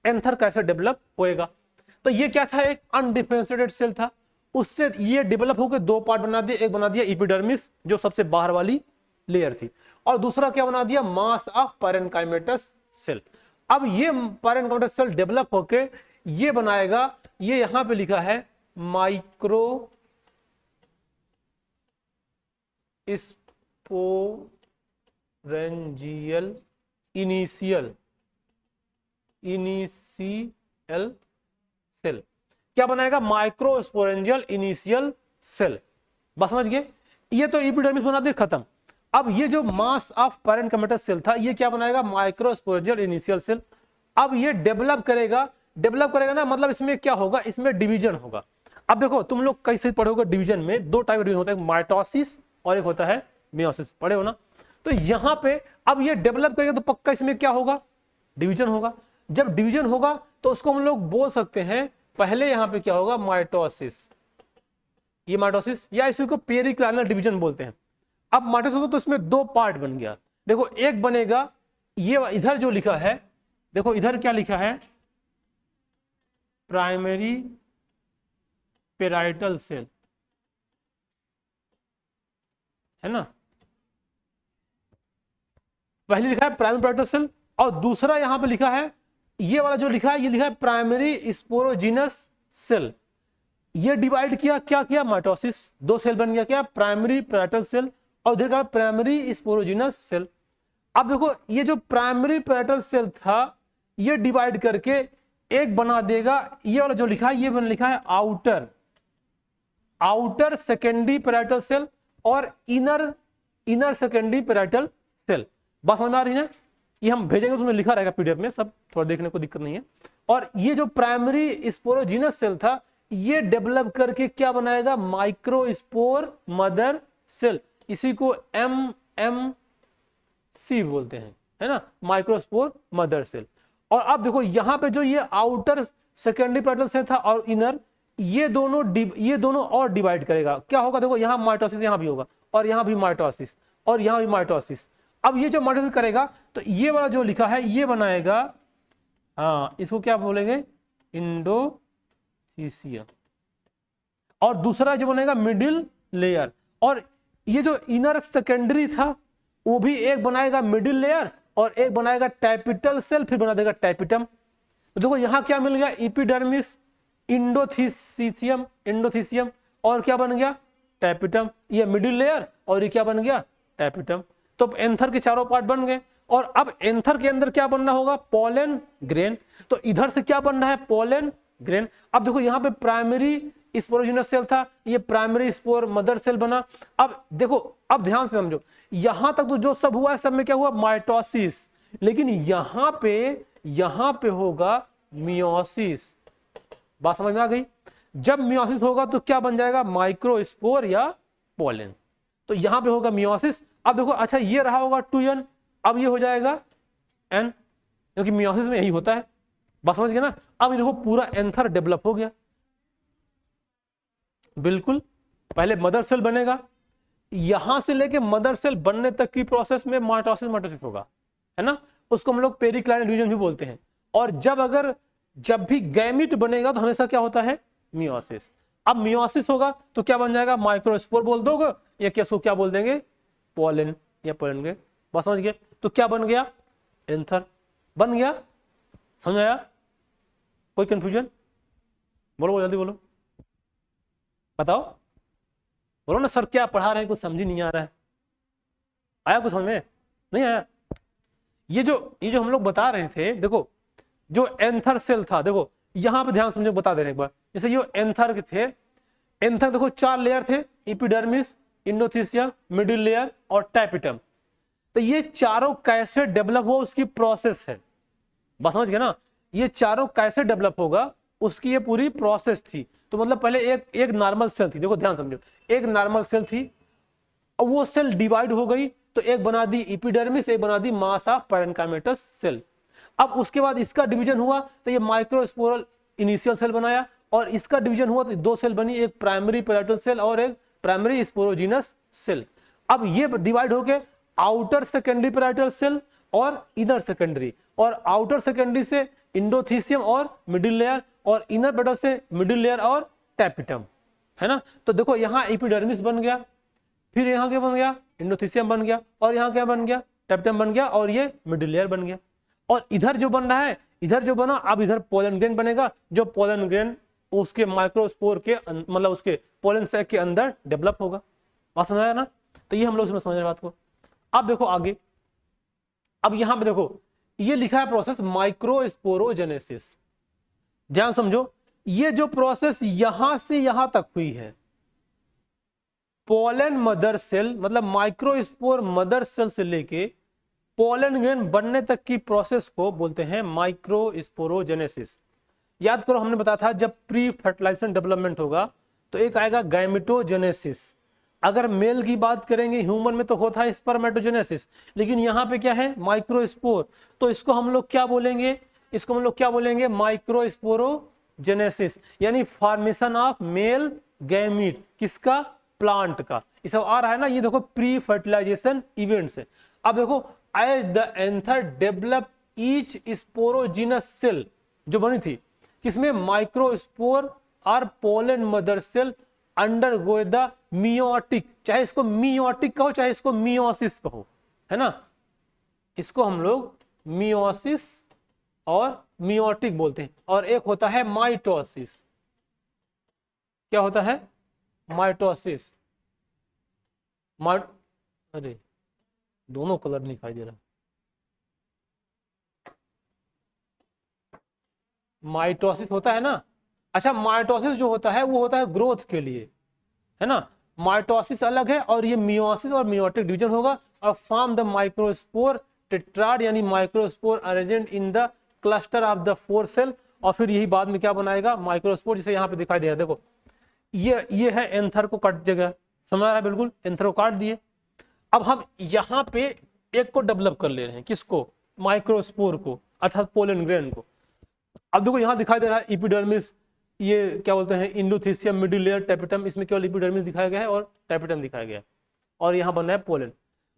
एंथर कैसे डेवलप होएगा। तो ये क्या था, एक अनडिफरेंशिएटेड सेल था, उससे ये डेवलप होकर दो पार्ट बना दिया, एक बना दिया एपिडर्मिस जो सबसे बाहर वाली लेयर थी, और दूसरा क्या बना दिया, मास ऑफ पैरेनकाइमेटस सेल। अब ये पैरेनकाइमेटस सेल डेवलप होके ये बनाएगा, ये यहां पे लिखा है माइक्रो स्पोरेंजियल इनिशियल सेल, क्या बनाएगा, माइक्रोस्पोरेंजियल इनिशियल सेल, बस समझ गए। ये तो एपिडर्मिस बना दे, खत्म। अब ये जो मास ऑफ पैरेनकाइमेटस सेल था, ये क्या बनाएगा, माइक्रोस्पोरेंजियल इनिशियल सेल। अब ये डेवलप करेगा ना, मतलब इसमें क्या होगा, इसमें डिवीजन होगा। अब देखो तुम लोग कैसे पढ़ोगे, डिवीजन में दो टाइप का डिवीजन होता है, माइटोसिस और एक होता है मियोसिस, पढ़े हो ना। तो यहां पे अब ये डेवलप करेगा तो पक्का इसमें क्या होगा, डिवीजन होगा। जब डिवीजन होगा तो उसको हम लोग बोल सकते हैं, पहले यहां पे क्या होगा, माइटोसिस, ये माइटोसिस, या इसी को पेरिक्लाइनल डिवीजन बोलते हैं। अब माइटोसिस हो तो इसमें दो पार्ट बन गया। देखो एक बनेगा, ये इधर जो लिखा है, देखो इधर क्या लिखा है, प्राइमरी पेराइटल सेल, है ना, पहले लिखा है प्राइमरी पेराइटल सेल, और दूसरा यहां पे लिखा है, ये वाला जो लिखा है, ये लिखा है प्राइमरी स्पोरोजिनस सेल। ये डिवाइड किया, क्या किया, माइटोसिस, दो सेल बन गया, क्या, प्राइमरी पेराइटल सेल और इधर का प्राइमरी स्पोरोजिनस सेल। अब देखो ये जो प्राइमरी पेराइटल सेल था, ये डिवाइड करके एक बना देगा, ये वाला जो लिखा है, ये लिखा है आउटर सेकेंडरी पेराइटल सेल और इनर सेकेंडरी पेराइटल सेल, बात समझ आ रही है। ये हम भेजेंगे, उसमें लिखा रहेगा पीडीएफ में, सब थोड़ा देखने को दिक्कत नहीं है। और ये जो प्राइमरी स्पोरोजिनस सेल था, ये डेवलप करके क्या बनाएगा, माइक्रोस्पोर मदर सेल, इसी को MMC बोलते हैं, है ना, माइक्रोस्पोर मदर सेल। और अब देखो यहाँ पे जो ये आउटर सेकेंडरी पेराइटल सेल था और इनर, ये दोनों और डिवाइड करेगा, क्या होगा, देखो यहाँ माइटोसिस, यहाँ भी होगा, और यहाँ भी माइटोसिस, और यहाँ भी माइटोसिस। अब ये जो माइटोसिस करेगा तो ये वाला जो लिखा है, ये बनाएगा, हाँ इसको क्या बोलेंगे, इंडोथीसियम। और दूसरा जो बनेगा मिडिल लेयर, और ये जो इनर सेकेंडरी था वो भी एक बनाएगा मिडिल लेयर और एक बनाएगा टैपिटल सेल, फिर बना देगा टैपिटम। तो देखो यहां क्या मिल गया, एपिडर्मिस, एंडोथीसियम और क्या बन गया, टैपिटम। ये मिडिल लेयर और ये क्या बन गया, टैपिटम। तो एंथर के चारों पार्ट बन गए। और अब एंथर के अंदर क्या बनना होगा, पोलन ग्रेन। तो इधर से क्या बनना है, पोलन ग्रेन। अब देखो यहाँ पे प्राइमरी स्पोरोजिनस सेल था, ये प्राइमरी स्पोर मदर सेल बना। अब देखो, अब ध्यान से समझो, यहां तक तो जो सब हुआ है सब में क्या हुआ, माइटोसिस। लेकिन यहां पे होगा मियोसिस। बात समझ में आ गई। जब मियोसिस होगा तो क्या बन जाएगा, माइक्रोस्पोर या पोलन। तो यहां पे होगा मियोसिस। अब देखो, अच्छा ये रहा होगा 2n, अब ये हो जाएगा n, क्योंकि मियोसिस में यही होता है। बात समझ गए ना। अब ये देखो पूरा एंथर डेवलप हो गया। बिल्कुल, पहले मदर सेल बनेगा, यहां से लेके मदर सेल बनने तक की प्रोसेस में माइटोसिस होगा, है ना। उसको हम लोग पेरिक्लाइनल डिवीजन भी बोलते हैं। और जब भी गैमिट बनेगा तो हमेशा क्या होता है, मियोसिस। अब मियोसिस होगा तो क्या बन जाएगा, माइक्रोस्पोर बोल दोगे या क्या बोल देंगे, पोलन या पोलन ग्रेन। बस समझ गए। तो क्या बन गया, एंथर बन गया। समझ आया, कोई कंफ्यूजन? बोलो जल्दी बोलो, बताओ, बोलो ना सर क्या पढ़ा रहे हैं, कुछ समझ ही नहीं आ रहा है। आया कुछ समझ में, नहीं आया? ये जो हम लोग बता रहे थे, देखो जो एंथर सेल था, देखो यहां पे ध्यान समझो, बता दे रहे एक बार। जैसे ये एंथर के थे, एंथर देखो 4 लेयर थे, एपिडर्मिस, एंडोथीसियम, मिडिल लेयर और टैपिटम। तो ये चारों कैसे डेवलप हुआ उसकी प्रोसेस है। बस समझ गए ना, ये चारों कैसे डेवलप होगा उसकी ये पूरी प्रोसेस थी। तो मतलब पहले एक नॉर्मल सेल थी, देखो ध्यान समझो, एक नॉर्मल सेल थी, अब वो सेल डिवाइड हो गई तो एक बना दी एपिडर्मिस, एक बना दी मासा पैरेन्काइमेटस सेल। अब उसके बाद इसका डिवीजन हुआ तो ये माइक्रोस्पोरल इनिशियल सेल बनाया, और इसका डिवीजन हुआ तो 2 सेल बनी, एक प्राइमरी पैराइटल सेल और एक प्राइमरी स्पोरोजिनस सेल। अब ये डिवाइड हो गए आउटर सेकेंडरी पैराइटल सेल और इनर सेकेंडरी, और आउटर सेकेंडरी से इंडोथीसियम और मिडिल लेयर, और इनर पैराइटल से मिडिल लेयर और टैपिटम, है ना। तो देखो यहाँ एपिडर्मिस बन गया, फिर यहाँ क्या बन गया, इंडोथीसियम बन गया, और यहाँ क्या बन गया, टैपिटम बन गया, और ये मिडिल लेयर बन गया। और इधर जो बन रहा है, इधर जो बना, अब इधर पोलन ग्रेन बनेगा, जो पोलन ग्रेन उसके माइक्रोस्पोर के मतलब उसके पोलन सैक के अंदर डेवलप होगा। बात समझ आया ना। तो ये हम लोग समझ रहे बात को। अब देखो आगे, अब यहां पे देखो ये लिखा है प्रोसेस माइक्रोस्पोरोजेनेसिस। ध्यान समझो, ये जो प्रोसेस यहां से यहां तक हुई है, पोलन मदर सेल मतलब माइक्रोस्पोर मदर सेल से लेके पोलन ग्रेन बनने तक की प्रोसेस को बोलते हैं माइक्रोस्पोरोजेनेसिस। याद करो, हमने बताया था जब प्री फर्टिलाइजेशन डेवलपमेंट होगा तो एक आएगा गैमेटोजेनेसिस। अगर मेल की बात करेंगे ह्यूमन में तो होता है स्पर्मेटोजेनेसिस, लेकिन यहाँ पे क्या है, माइक्रोस्पोर। तो इसको हम लोग क्या बोलेंगे, माइक्रोस्पोरोजेनेसिस, यानी फॉर्मेशन ऑफ मेल गैमीट। किसका, प्लांट का। ये सब आ रहा है ना, ये देखो प्री फर्टिलाइजेशन इवेंट्स है। अब देखो, as the anther develop each sporogenous cell जो बनी थी, किसमें, माइक्रोस्पोर और pollen mother cell undergo the meiotic, चाहे इसको मियोटिक कहो चाहे इसको मियोसिस कहो, है ना। इसको हम लोग मियोसिस और मियोटिक बोलते हैं। और एक होता है माइटोसिस। क्या होता है, माइटोसिस। अरे दोनों कलर नहीं दिखाई दे रहा। माइटोसिस होता है ना। अच्छा, माइटोसिस जो होता है वो होता है ग्रोथ के लिए, है ना। माइटोसिस अलग है, और ये मियोसिस और मियोटिक डिवीजन होगा, और फॉर्म द माइक्रोस्पोर टेट्राड, यानी microspore arranged in the cluster of the 4 cell. और फिर यही बाद में क्या बनाएगा, माइक्रोस्पोर, जिसे यहाँ पे दिखाई दे रहा है। देखो ये है एंथर को काट दिया गया, समझ आ रहा है, बिल्कुल एंथर को काट दिए। अब हम यहाँ पे एक को डेवलप कर ले रहे हैं, किसको, माइक्रोस्पोर को, अर्थात पोलन ग्रेन को। अब देखो यहाँ दिखाई दे रहा है एपिडर्मिस, ये क्या बोलते हैं, इंडोथीसियम, मिडिल लेयर, टैपिटम। इसमें केवल एपिडर्मिस दिखाया गया है और टैपिटम दिखाया गया है, और यहाँ बन रहा है पोलन।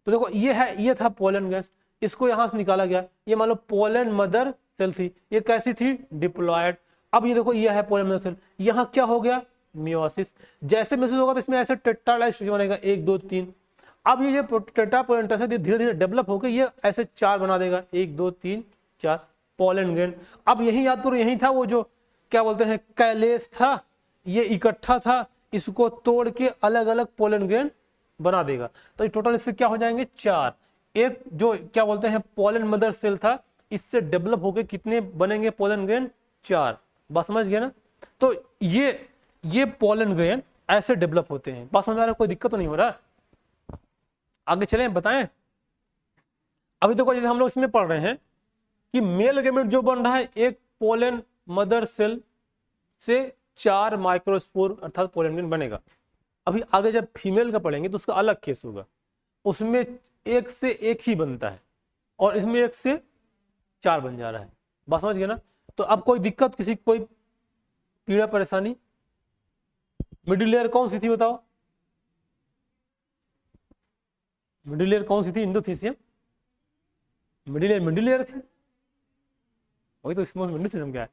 तो देखो ये था पोलन गैस, इसको यहाँ से निकाला गया। ये मान लो पोलन मदर सेल थी, ये कैसी थी, डिप्लॉयड। अब ये देखो ये है पोलन मदर सेल, यहाँ क्या हो गया, मियोसिस। जैसे मियोसिस होगा तो इसमें ऐसे टेट्रालाइट स्ट्रक्चर बनेगा 1 2 3। अब ये जो टेट्रापोलेंटस है धीरे धीरे डेवलप होकर ये ऐसे 4 बना देगा 1 2 3 4 पोलन ग्रेन। अब यही याद करो, यही था वो जो क्या बोलते हैं कैलेस था, ये इकट्ठा था, इसको तोड़ के अलग अलग पोलन ग्रेन बना देगा। तो टोटल इससे क्या हो जाएंगे 4। एक जो क्या बोलते हैं पोलन मदर सेल था, इससे डेवलप होकर कितने बनेंगे पोलन ग्रेन 4। बात समझ गए ना। तो ये पोलन ग्रेन ऐसे डेवलप होते हैं। बात समझ आ रहा है, कोई दिक्कत तो नहीं हो रहा। आगे चलें बताएं। अभी देखो जैसे हम लोग इसमें पढ़ रहे हैं कि मेल गैमेट जो बन रहा है एक पोलन मदर सेल से 4 माइक्रोस्पोर अर्थात पोलन ग्रेन बनेगा। अभी आगे जब फीमेल का पढ़ेंगे तो उसका अलग केस होगा, उसमें 1 से 1 ही बनता है और इसमें 1 से 4 बन जा रहा है। बात समझ गए ना। तो अब कोई दिक्कत, किसी कोई पीड़ा परेशानी? मिडिल लेयर कौन सी थी बताओ? मिडिल लेयर कौन सी थी? इंडोथीसियम मिडिल लेयर थी, वही तो स्मॉल मिडोथीसियम क्या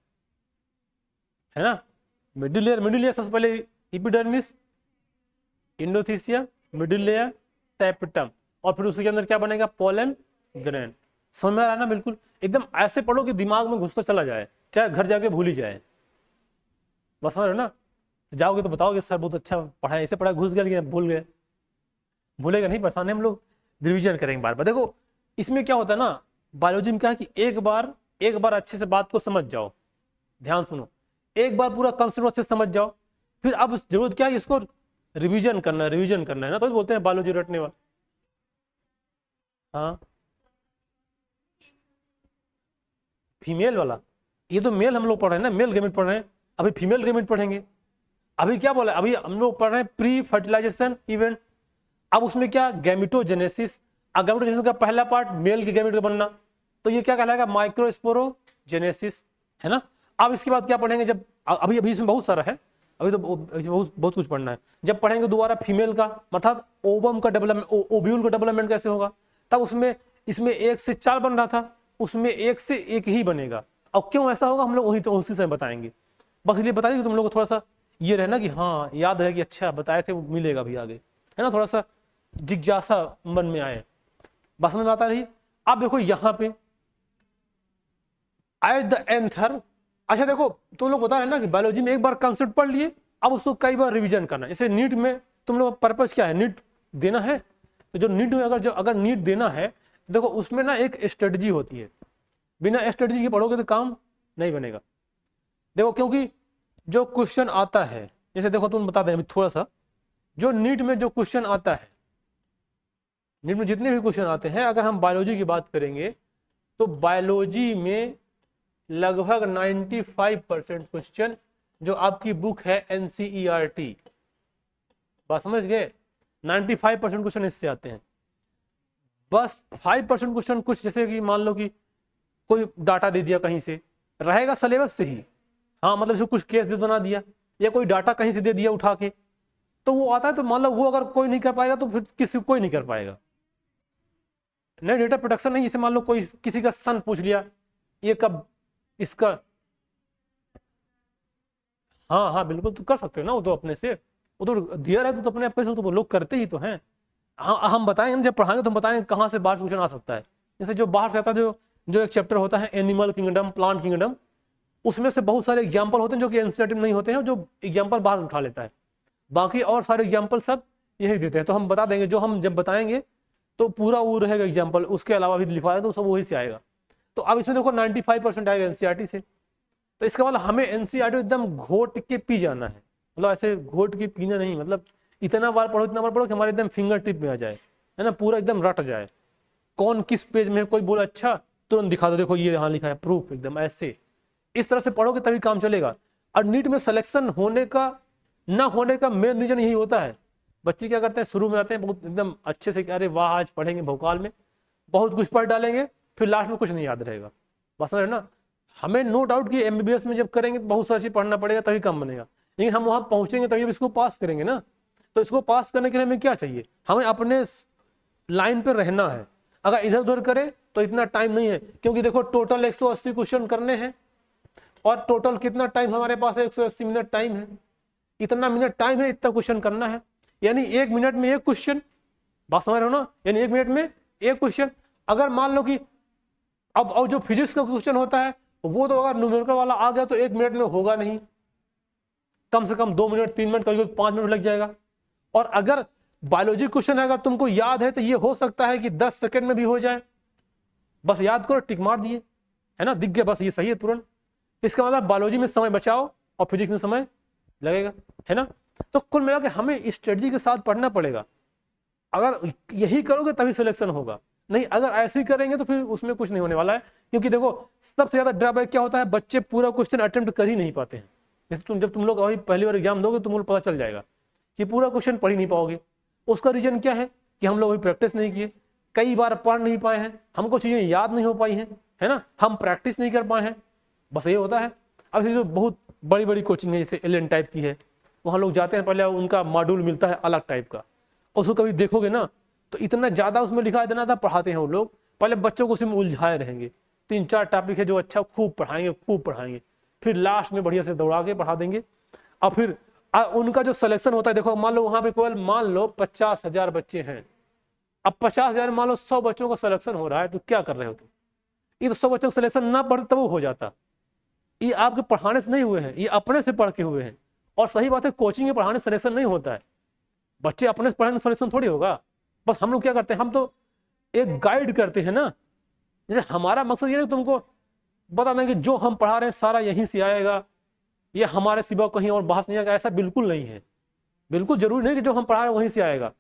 है ना। मिडिल लेयर सबसे पहले एपिडर्मिस, इंडोथीसियम, मिडिल लेयर, टैपेटम, और फिर उसके अंदर क्या बनेगा पोलन ग्रेन। समझ में आ रहा है ना। बिल्कुल एकदम ऐसे पढ़ो कि दिमाग में घुसता चला जाए, चाहे घर जाके भूल ही जाए। बस समझ रहे ना। जाओगे तो बताओगे सर बहुत अच्छा पढ़ाया, ऐसे पढ़ा घुस गया लेकिन भूल गए। भूलेगा नहीं, परेशान हम लोग रिविजन करेंगे बार बार। देखो इसमें क्या होता है ना, बायोलॉजी में क्या है कि एक बार अच्छे से बात को समझ जाओ, ध्यान सुनो, एक बार पूरा कंसेप्ट अच्छे से समझ जाओ, फिर अब जरूरत क्या है इसको रिवीजन करना है ना। तो बोलते हैं बायोलॉजी रटने वाला। हाँ फीमेल वाला, ये तो मेल हम लोग पढ़ रहे हैं ना, मेल गैमेट पढ़ रहे हैं, अभी फीमेल गैमेट पढ़ेंगे। अभी क्या बोला, अभी हम लोग पढ़ रहे हैं प्री फर्टिलाइजेशन इवेंट। अब उसमें क्या गैमेटोजेनेसिस, गैमेटोजेनेसिस का पहला पार्ट मेल के गैमेट का बनना, तो ये क्या कहलाएगा माइक्रोस्पोरोजेनेसिस, है ना। अब इसके बाद क्या पढ़ेंगे, जब अभी इसमें बहुत सारा है, अभी तो बहुत कुछ पढ़ना है। जब पढ़ेंगे दोबारा फीमेल का, अर्थात ओवम का डेवलपमेंट, ओव्यूल का डेवलपमेंट कैसे होगा, तब उसमें इसमें 1 से 4 बन रहा था, उसमें 1 से 1 ही बनेगा। अब क्यों ऐसा होगा हम लोग उसी से बताएंगे। बस इसलिए बताइए तुम लोग को थोड़ा सा ये रहना कि हाँ याद है कि अच्छा बताए थे, वो मिलेगा भी आगे, है ना। थोड़ा सा जिज्ञासा मन में आए, बस में आता रही। अब देखो यहाँ पे एट द एंथर, अच्छा देखो तुम लोग बता रहे ना कि बायोलॉजी में एक बार कंसेप्ट पढ़ लिए, अब उसको कई बार रिवीजन करना है। जैसे नीट में तुम लोग पर्पज क्या है, नीट देना है, तो जो नीट में अगर नीट देना है, देखो उसमें ना एक स्ट्रेटजी होती है, बिना स्ट्रेटजी के पढ़ोगे तो काम नहीं बनेगा। देखो क्योंकि जो क्वेश्चन आता है, जैसे देखो तुम बता दें थोड़ा सा, जो नीट में जो क्वेश्चन आता है, नीट में जितने भी क्वेश्चन आते हैं, अगर हम बायोलॉजी की बात करेंगे तो बायोलॉजी में लगभग 95% क्वेश्चन जो आपकी बुक है NCERT, बात समझ गए, 95% क्वेश्चन इससे आते हैं। बस 5% क्वेश्चन कुछ, जैसे कि मान लो कि कोई डाटा दे दिया कहीं से, रहेगा सिलेबस से ही, हाँ मतलब इसको कुछ केस बेस बना दिया, या कोई डाटा कहीं से दे दिया उठा के, तो वो आता है। तो मान लो वो अगर कोई नहीं कर पाएगा तो फिर कोई नहीं कर पाएगा। नहीं डेटा प्रोटेक्शन नहीं, जैसे मान लो कोई किसी का सन पूछ लिया, ये कब इसका, हाँ बिल्कुल तो कर सकते हो ना, वो तो अपने से, वो तो दिया है तो अपने आप से, तो लोग करते ही तो हैं। हाँ हम बताएंगे, जब पढ़ाएंगे तो हम बताएंगे कहाँ से बाहर क्वेश्चन आ सकता है। जैसे जो बाहर से आता है, जो एक चैप्टर होता है एनिमल किंगडम, प्लांट किंगडम, उसमें से बहुत सारे एग्जाम्पल होते हैं जो कि एनसीईआरटी में नहीं होते हैं, जो एग्जाम्पल बाहर उठा लेता है, बाकी और सारे एग्जाम्पल सब यही देते हैं। तो हम बता देंगे, जो हम जब बताएंगे तो पूरा वो रहेगा एग्जाम्पल, उसके अलावा भी लिखवाया तो सब वही से आएगा। तो अब इसमें देखो 95% आएगा एनसीईआरटी से, तो इसका मतलब हमें एनसीईआरटी एकदम घोट के पी जाना है, मतलब ऐसे घोट के पीना नहीं, मतलब इतना बार पढ़ो कि हमारे एकदम फिंगर टिप में आ जाए, है ना, पूरा एकदम रट जाए, कौन किस पेज में है, कोई बोला अच्छा तुरंत दिखा दो, देखो ये यहाँ लिखा है, प्रूफ, एकदम ऐसे। इस तरह से पढ़ोगे तभी काम चलेगा। और नीट में सिलेक्शन होने का ना होने का मेन रीजन यही होता है, बच्चे क्या करते हैं, शुरू में आते हैं बहुत एकदम अच्छे से, अरे वाह आज पढ़ेंगे भोकाल में, बहुत कुछ पढ़ डालेंगे, फिर लास्ट में कुछ नहीं याद रहेगा। बस समझ ना। हमें नो डाउट कि MBBS में जब करेंगे तो बहुत सारी चीज पढ़ना पड़ेगा, तभी काम बनेगा, लेकिन हम वहां पहुंचेंगे तभी इसको पास करेंगे ना। तो इसको पास करने के लिए हमें क्या चाहिए, हमें अपने लाइन पे रहना है। अगर इधर उधर करे तो इतना टाइम नहीं है, क्योंकि देखो टोटल 180 क्वेश्चन करने हैं, और टोटल कितना टाइम हमारे पास है, 180 मिनट टाइम है। इतना मिनट टाइम है, इतना क्वेश्चन करना है, यानी 1 मिनट में 1 क्वेश्चन। बात समझ रहे हो ना, यानी 1 मिनट में 1 क्वेश्चन। अगर मान लो कि अब और जो फिजिक्स का क्वेश्चन होता है वो तो अगर न्यूमेरिकल वाला आ गया तो 1 मिनट में होगा नहीं, कम से कम 2 मिनट 3 मिनट, कभी 5 मिनट लग जाएगा। और अगर बायोलॉजी क्वेश्चन है, अगर तुमको याद है तो ये हो सकता है कि 10 सेकंड में भी हो जाए, बस याद करो, टिक मार दिए, है ना, दिख गया, बस ये सही है तुरंत। इसका मतलब बायोलॉजी में समय बचाओ और फिजिक्स में समय लगेगा, है ना। तो कुल मिला के हमें स्ट्रेटजी के साथ पढ़ना पड़ेगा। अगर यही करोगे तभी सिलेक्शन होगा, नहीं अगर ऐसे ही करेंगे तो फिर उसमें कुछ नहीं होने वाला है। क्योंकि देखो सबसे ज्यादा ड्रॉबैक क्या होता है, बच्चे पूरा क्वेश्चन अटेम्प्ट कर ही नहीं पाते हैं। जैसे जब तुम लोग अभी पहली बार एग्जाम दोगे तुम लोग पता चल जाएगा कि पूरा क्वेश्चन पढ़ ही नहीं पाओगे। उसका रीजन क्या है कि हम लोग अभी प्रैक्टिस नहीं किए, कई बार पढ़ नहीं पाए हैं, हमको चीजें याद नहीं हो पाई हैं, है ना, हम प्रैक्टिस नहीं कर पाए हैं, बस ये होता है। अब जो बहुत बड़ी बड़ी कोचिंग है जैसे एलियन टाइप की है, वहाँ लोग जाते हैं, पहले उनका मॉड्यूल मिलता है अलग टाइप का, उसको कभी देखोगे ना तो इतना ज्यादा उसमें लिखा इतना ज्यादा पढ़ाते हैं वो लोग, पहले बच्चों को उसमें उलझाए रहेंगे। 3-4 टॉपिक है जो अच्छा खूब पढ़ाएंगे, फिर लास्ट में बढ़िया से दौड़ा के पढ़ा देंगे। और फिर उनका जो सिलेक्शन होता है, देखो मान लो वहां पे केवल मान लो 50,000 बच्चे हैं, अब 50,000 मान लो 100 बच्चों का सिलेक्शन हो रहा है, तो क्या कर रहे हो तुम? ये तो 100 बच्चों का सिलेक्शन ना पढ़ते तब हो जाता। ये आपके पढ़ाने से नहीं हुए हैं, ये अपने से पढ़ के हुए हैं। और सही बात है, कोचिंग में पढ़ाने सिलेक्शन नहीं होता है, बच्चे अपने से पढ़ाने सिलेक्शन थोड़ी होगा। बस हम लोग क्या करते हैं, हम तो एक गाइड करते हैं ना। जैसे हमारा मकसद ये नहीं तुमको बता दें कि जो हम पढ़ा रहे हैं सारा यहीं से आएगा, ये हमारे सिवा कहीं और बाहर नहीं आएगा, ऐसा बिल्कुल नहीं है। बिल्कुल जरूरी नहीं कि जो हम पढ़ा रहे हैं वहीं से आएगा,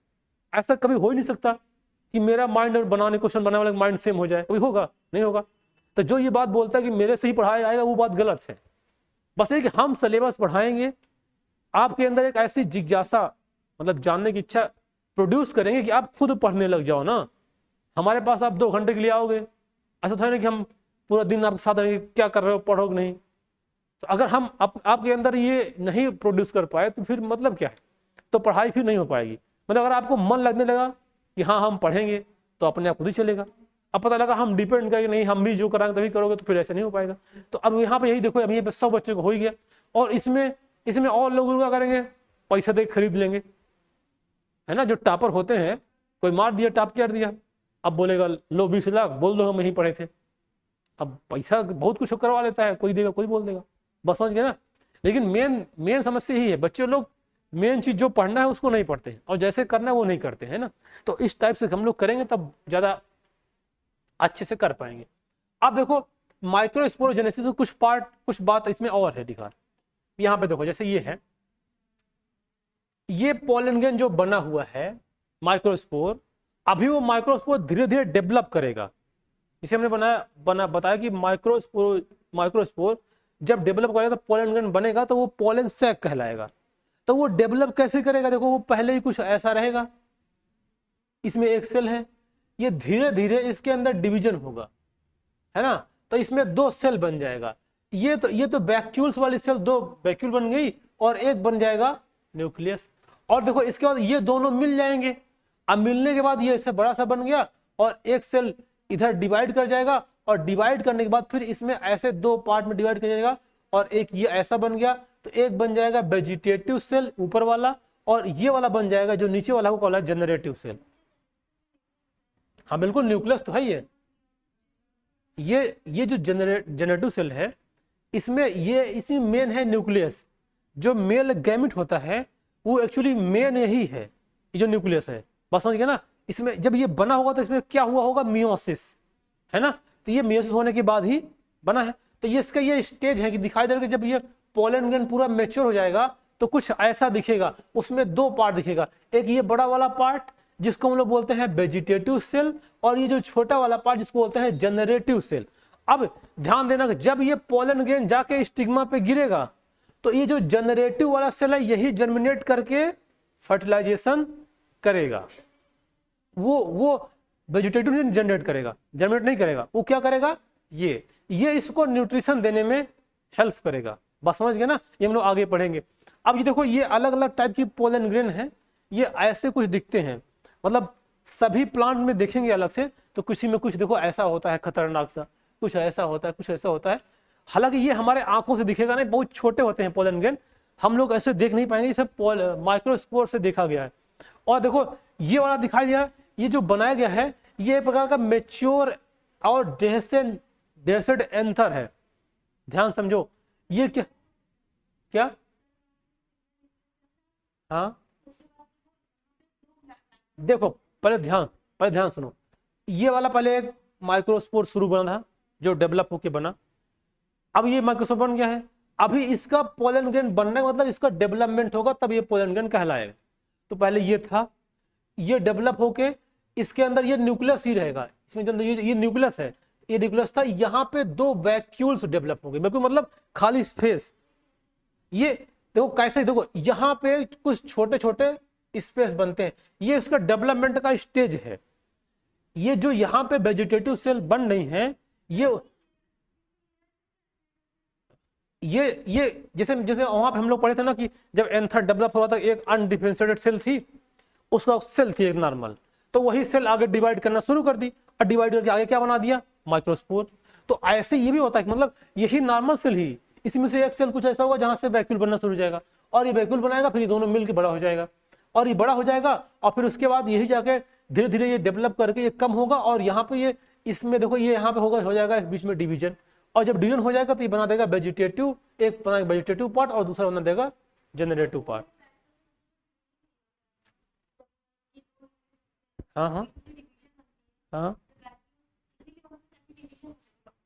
ऐसा कभी हो ही नहीं सकता कि मेरा माइंड और बनाने क्वेश्चन बनाने वाले माइंड सेम हो जाए, कभी होगा नहीं होगा। तो जो ये बात बोलता है कि मेरे से ही पढ़ाया जाएगा वो बात गलत है। बस ये कि हम सिलेबस पढ़ाएंगे, आपके अंदर एक ऐसी जिज्ञासा मतलब जानने की इच्छा प्रोड्यूस करेंगे कि आप खुद पढ़ने लग जाओ ना। हमारे पास आप 2 घंटे के लिए आओगे, ऐसा था ना कि हम पूरा दिन आपके साथ रहेंगे, क्या कर रहे हो, पढ़ोगे नहीं। तो अगर हम आपके अंदर ये नहीं प्रोड्यूस कर पाए तो फिर मतलब क्या है, तो पढ़ाई फिर नहीं हो पाएगी। मतलब अगर आपको मन लगने लगा कि हाँ हम पढ़ेंगे तो अपने आप खुद ही चलेगा। अब पता लगा हम डिपेंड करेंगे नहीं, हम भी जो कराएंगे तभी करोगे, तो फिर ऐसे नहीं हो पाएगा। तो अब यहाँ पे यही देखो, अब ये 100 बच्चे को हो ही गया, और इसमें और लोग क्या करेंगे, पैसा दे खरीद लेंगे, है ना। जो टॉपर होते हैं, कोई मार दिया, टॉप कर दिया, अब बोलेगा लो 20 लाख, बोल दो हम यहीं पढ़े थे। अब पैसा बहुत कुछ करवा लेता है, कोई देगा कोई बोल देगा, बस समझ गए ना। लेकिन मेन समस्या यही है, बच्चे लोग मेन चीज जो पढ़ना है उसको नहीं पढ़ते हैं, और जैसे करना है वो नहीं करते हैं ना। तो इस टाइप से हम लोग करेंगे तब ज्यादा अच्छे से कर पाएंगे। अब देखो माइक्रोस्पोरोजेनेसिस कुछ बात इसमें और है दिखा, यहाँ पे देखो जैसे ये है, ये पोलन ग्रेन जो बना हुआ है माइक्रोस्पोर, अभी वो माइक्रोस्पोर धीरे धीरे डेवलप करेगा। इसे हमने बताया कि माइक्रोस्पोर जब डेवलप करेगा तो पोलन ग्रेन बनेगा, तो वो पोलन सैक कहलाएगा। तो वो डेवलप कैसे करेगा, देखो वो पहले ही कुछ ऐसा रहेगा, इसमें एक सेल है, ये धीरे धीरे इसके अंदर डिवीजन होगा, है ना। तो इसमें 2 सेल बन जाएगा, ये तो वैक्यूल्स वाली सेल 2 वैक्यूल बन गई, और एक बन जाएगा न्यूक्लियस। और देखो इसके बाद ये दोनों मिल जाएंगे, अब मिलने के बाद ये इससे बड़ा सा बन गया, और एक सेल इधर डिवाइड कर जाएगा, और डिवाइड करने के बाद फिर इसमें ऐसे 2 पार्ट में डिवाइड कर जाएगा, और एक ये ऐसा बन गया, तो एक बन जाएगा वेजिटेटिव सेल ऊपर वाला, और ये वाला बन जाएगा जो नीचे वाला को जनरेटिव सेल। हाँ बिल्कुल, न्यूक्लियस तो है ये जो जनरेटिव सेल है, इसमें इसी मेन है न्यूक्लियस। जो मेल गैमेट होता है वो एक्चुअली मेन यही है, ये जो न्यूक्लियस है, बस समझ गए ना। इसमें जब ये बना होगा तो इसमें क्या हुआ होगा, मियोसिस, है ना। तो ये मियोसिस होने के बाद ही बना है। तो ये इसका ये स्टेज है कि दिखाई दे रहा है कि जब ये पोलन ग्रेन पूरा मैच्योर हो जाएगा तो कुछ ऐसा दिखेगा, उसमें 2 पार्ट दिखेगा, एक ये बड़ा वाला पार्ट जिसको हम लोग बोलते हैं वेजिटेटिव सेल, और ये जो छोटा वाला पार्ट जिसको बोलते हैं जनरेटिव सेल। अब ध्यान देना कि जब ये पोलन ग्रेन जाके स्टिग्मा पे गिरेगा तो ये जो जनरेटिव वाला सेल है यही जर्मिनेट करके फर्टिलाइजेशन करेगा। वो वेजिटेटिव जनरेट करेगा, जर्मिनेट नहीं करेगा। वो क्या करेगा, ये इसको न्यूट्रिशन देने में हेल्प करेगा, बस समझ गए ना। ये हम लोग आगे पढ़ेंगे। अब ये देखो ये अलग अलग टाइप की पोलन ग्रेन है, ये ऐसे कुछ दिखते हैं, मतलब सभी प्लांट में देखेंगे अलग से, तो किसी में कुछ देखो ऐसा होता है खतरनाक सा, कुछ ऐसा होता है, कुछ ऐसा होता है। हालांकि ये हमारे आंखों से दिखेगा नहीं, बहुत छोटे होते हैं पोलन ग्रेन, हम लोग ऐसे देख नहीं पाएंगे, सब माइक्रोस्कोप से देखा गया है। और देखो ये वाला दिखाई दिया, ये जो बनाया गया है ये एक प्रकार का मेच्योर और डेसेड एंथर है। ध्यान समझो, ये क्या क्या हाँ देखो, पहले ध्यान सुनो। ये वाला पहले एक माइक्रोस्पोर शुरू बना था जो डेवलप होके बना, अब ये माइक्रोस्पोर बन गया है। अभी इसका पोलन ग्रेन बनने का मतलब इसका डेवलपमेंट होगा तब ये पोलन ग्रेन कहलाएगा। तो पहले ये था, ये डेवलप होके इसके अंदर ये न्यूक्लियस ही रहेगा, इसमें जो ये न्यूक्लियस है, ये न्यूक्लियस था, यहाँ पे 2 वैक्यूल्स डेवलप हो गए। वैक्यूल मतलब खाली स्पेस। ये देखो कैसे, देखो यहाँ पे कुछ छोटे छोटे स्पेस बनते हैं, ये इसका डेवलपमेंट का स्टेज है। ये जो यहाँ पे वेजिटेटिव सेल बन रही है, ये जैसे जैसे वहां पे हम लोग पढ़े थे ना कि जब एंथर डेवलप हो रहा था, एक अनडिफरेंशिएटेड सेल थी, उसका सेल थी एक नॉर्मल, तो वही सेल आगे डिवाइड करना शुरू कर दी और डिवाइड करके आगे क्या बना दिया, माइक्रोस्पोर। तो ऐसे ये भी होता है कि मतलब यही नॉर्मल सेल ही, इसमें से एक सेल कुछ ऐसा होगा जहां से वैक्यूल बनना शुरू हो जाएगा, और ये वैक्यूल बनाएगा, फिर ये दोनों मिलकर बड़ा हो जाएगा, और ये बड़ा हो जाएगा, और फिर उसके बाद यही जाके धीरे धीरे ये डेवलप करके ये कम होगा, और यहाँ पे ये इसमें देखो ये यहाँ पे होगा, हो जाएगा बीच में डिवीजन, और जब डिवीजन हो जाएगा तो ये बना देगा वेजिटेटिव, एक बना वेजिटेटिव पार्ट और दूसरा बना देगा जनरेटिव पार्ट। हाँ हाँ हाँ,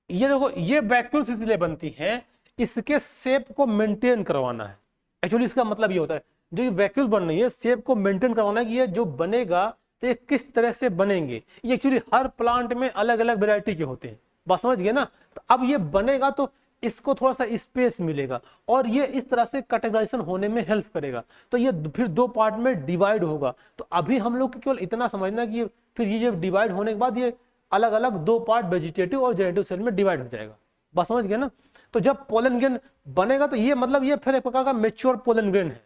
ये देखो ये वैक्यूल्स इसलिए बनती है, इसके शेप को मेंटेन करवाना है। एक्चुअली इसका मतलब ये होता है, जो ये वैक्यूल बन रही है शेप को मेंटेन करवाना है कि ये जो बनेगा तो ये किस तरह से बनेंगे। ये एक्चुअली हर प्लांट में अलग अलग वैरायटी के होते हैं, बात समझ गए ना। तो अब ये बनेगा तो इसको थोड़ा सा स्पेस मिलेगा और ये इस तरह से कैटेगराइजेशन होने में हेल्प करेगा, तो ये फिर 2 पार्ट में डिवाइड होगा। तो अभी हम लोग को केवल इतना समझना कि फिर ये डिवाइड होने के बाद ये अलग अलग 2 पार्ट वेजिटेटिव और जेनेटिव सेल में डिवाइड हो जाएगा, बस समझ गए ना। तो जब पोलन ग्रेन बनेगा तो ये मतलब ये फिर एक प्रकार का मेच्योर पोलन ग्रेन है।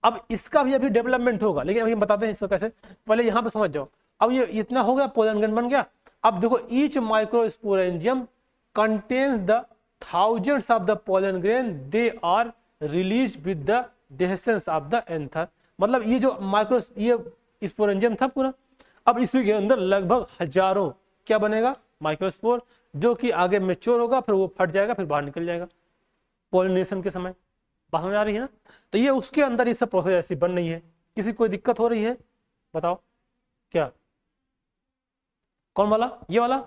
अब इसका भी अभी डेवलपमेंट होगा, लेकिन अभी हम बताते हैं इसको कैसे, पहले यहाँ पे समझ जाओ। अब ये इतना हो गया, पोलन ग्रेन बन गया। अब देखो each microsporangium contains the thousands of the pollen grain, they are released with the dehiscence of the anther। मतलब ये जो ये स्पोरेंजियम था पूरा, अब इसी के अंदर लगभग हजारों क्या बनेगा, माइक्रोस्पोर, जो कि आगे मैच्योर होगा, फिर वो फट जाएगा, फिर बाहर निकल जाएगा पोलिनेशन के समय। बात समझ आ रही है ना। तो ये उसके अंदर ये सब प्रोसेस ऐसी बन रही है। किसी कोई दिक्कत हो रही है बताओ क्या, कौन वाला, ये वाला।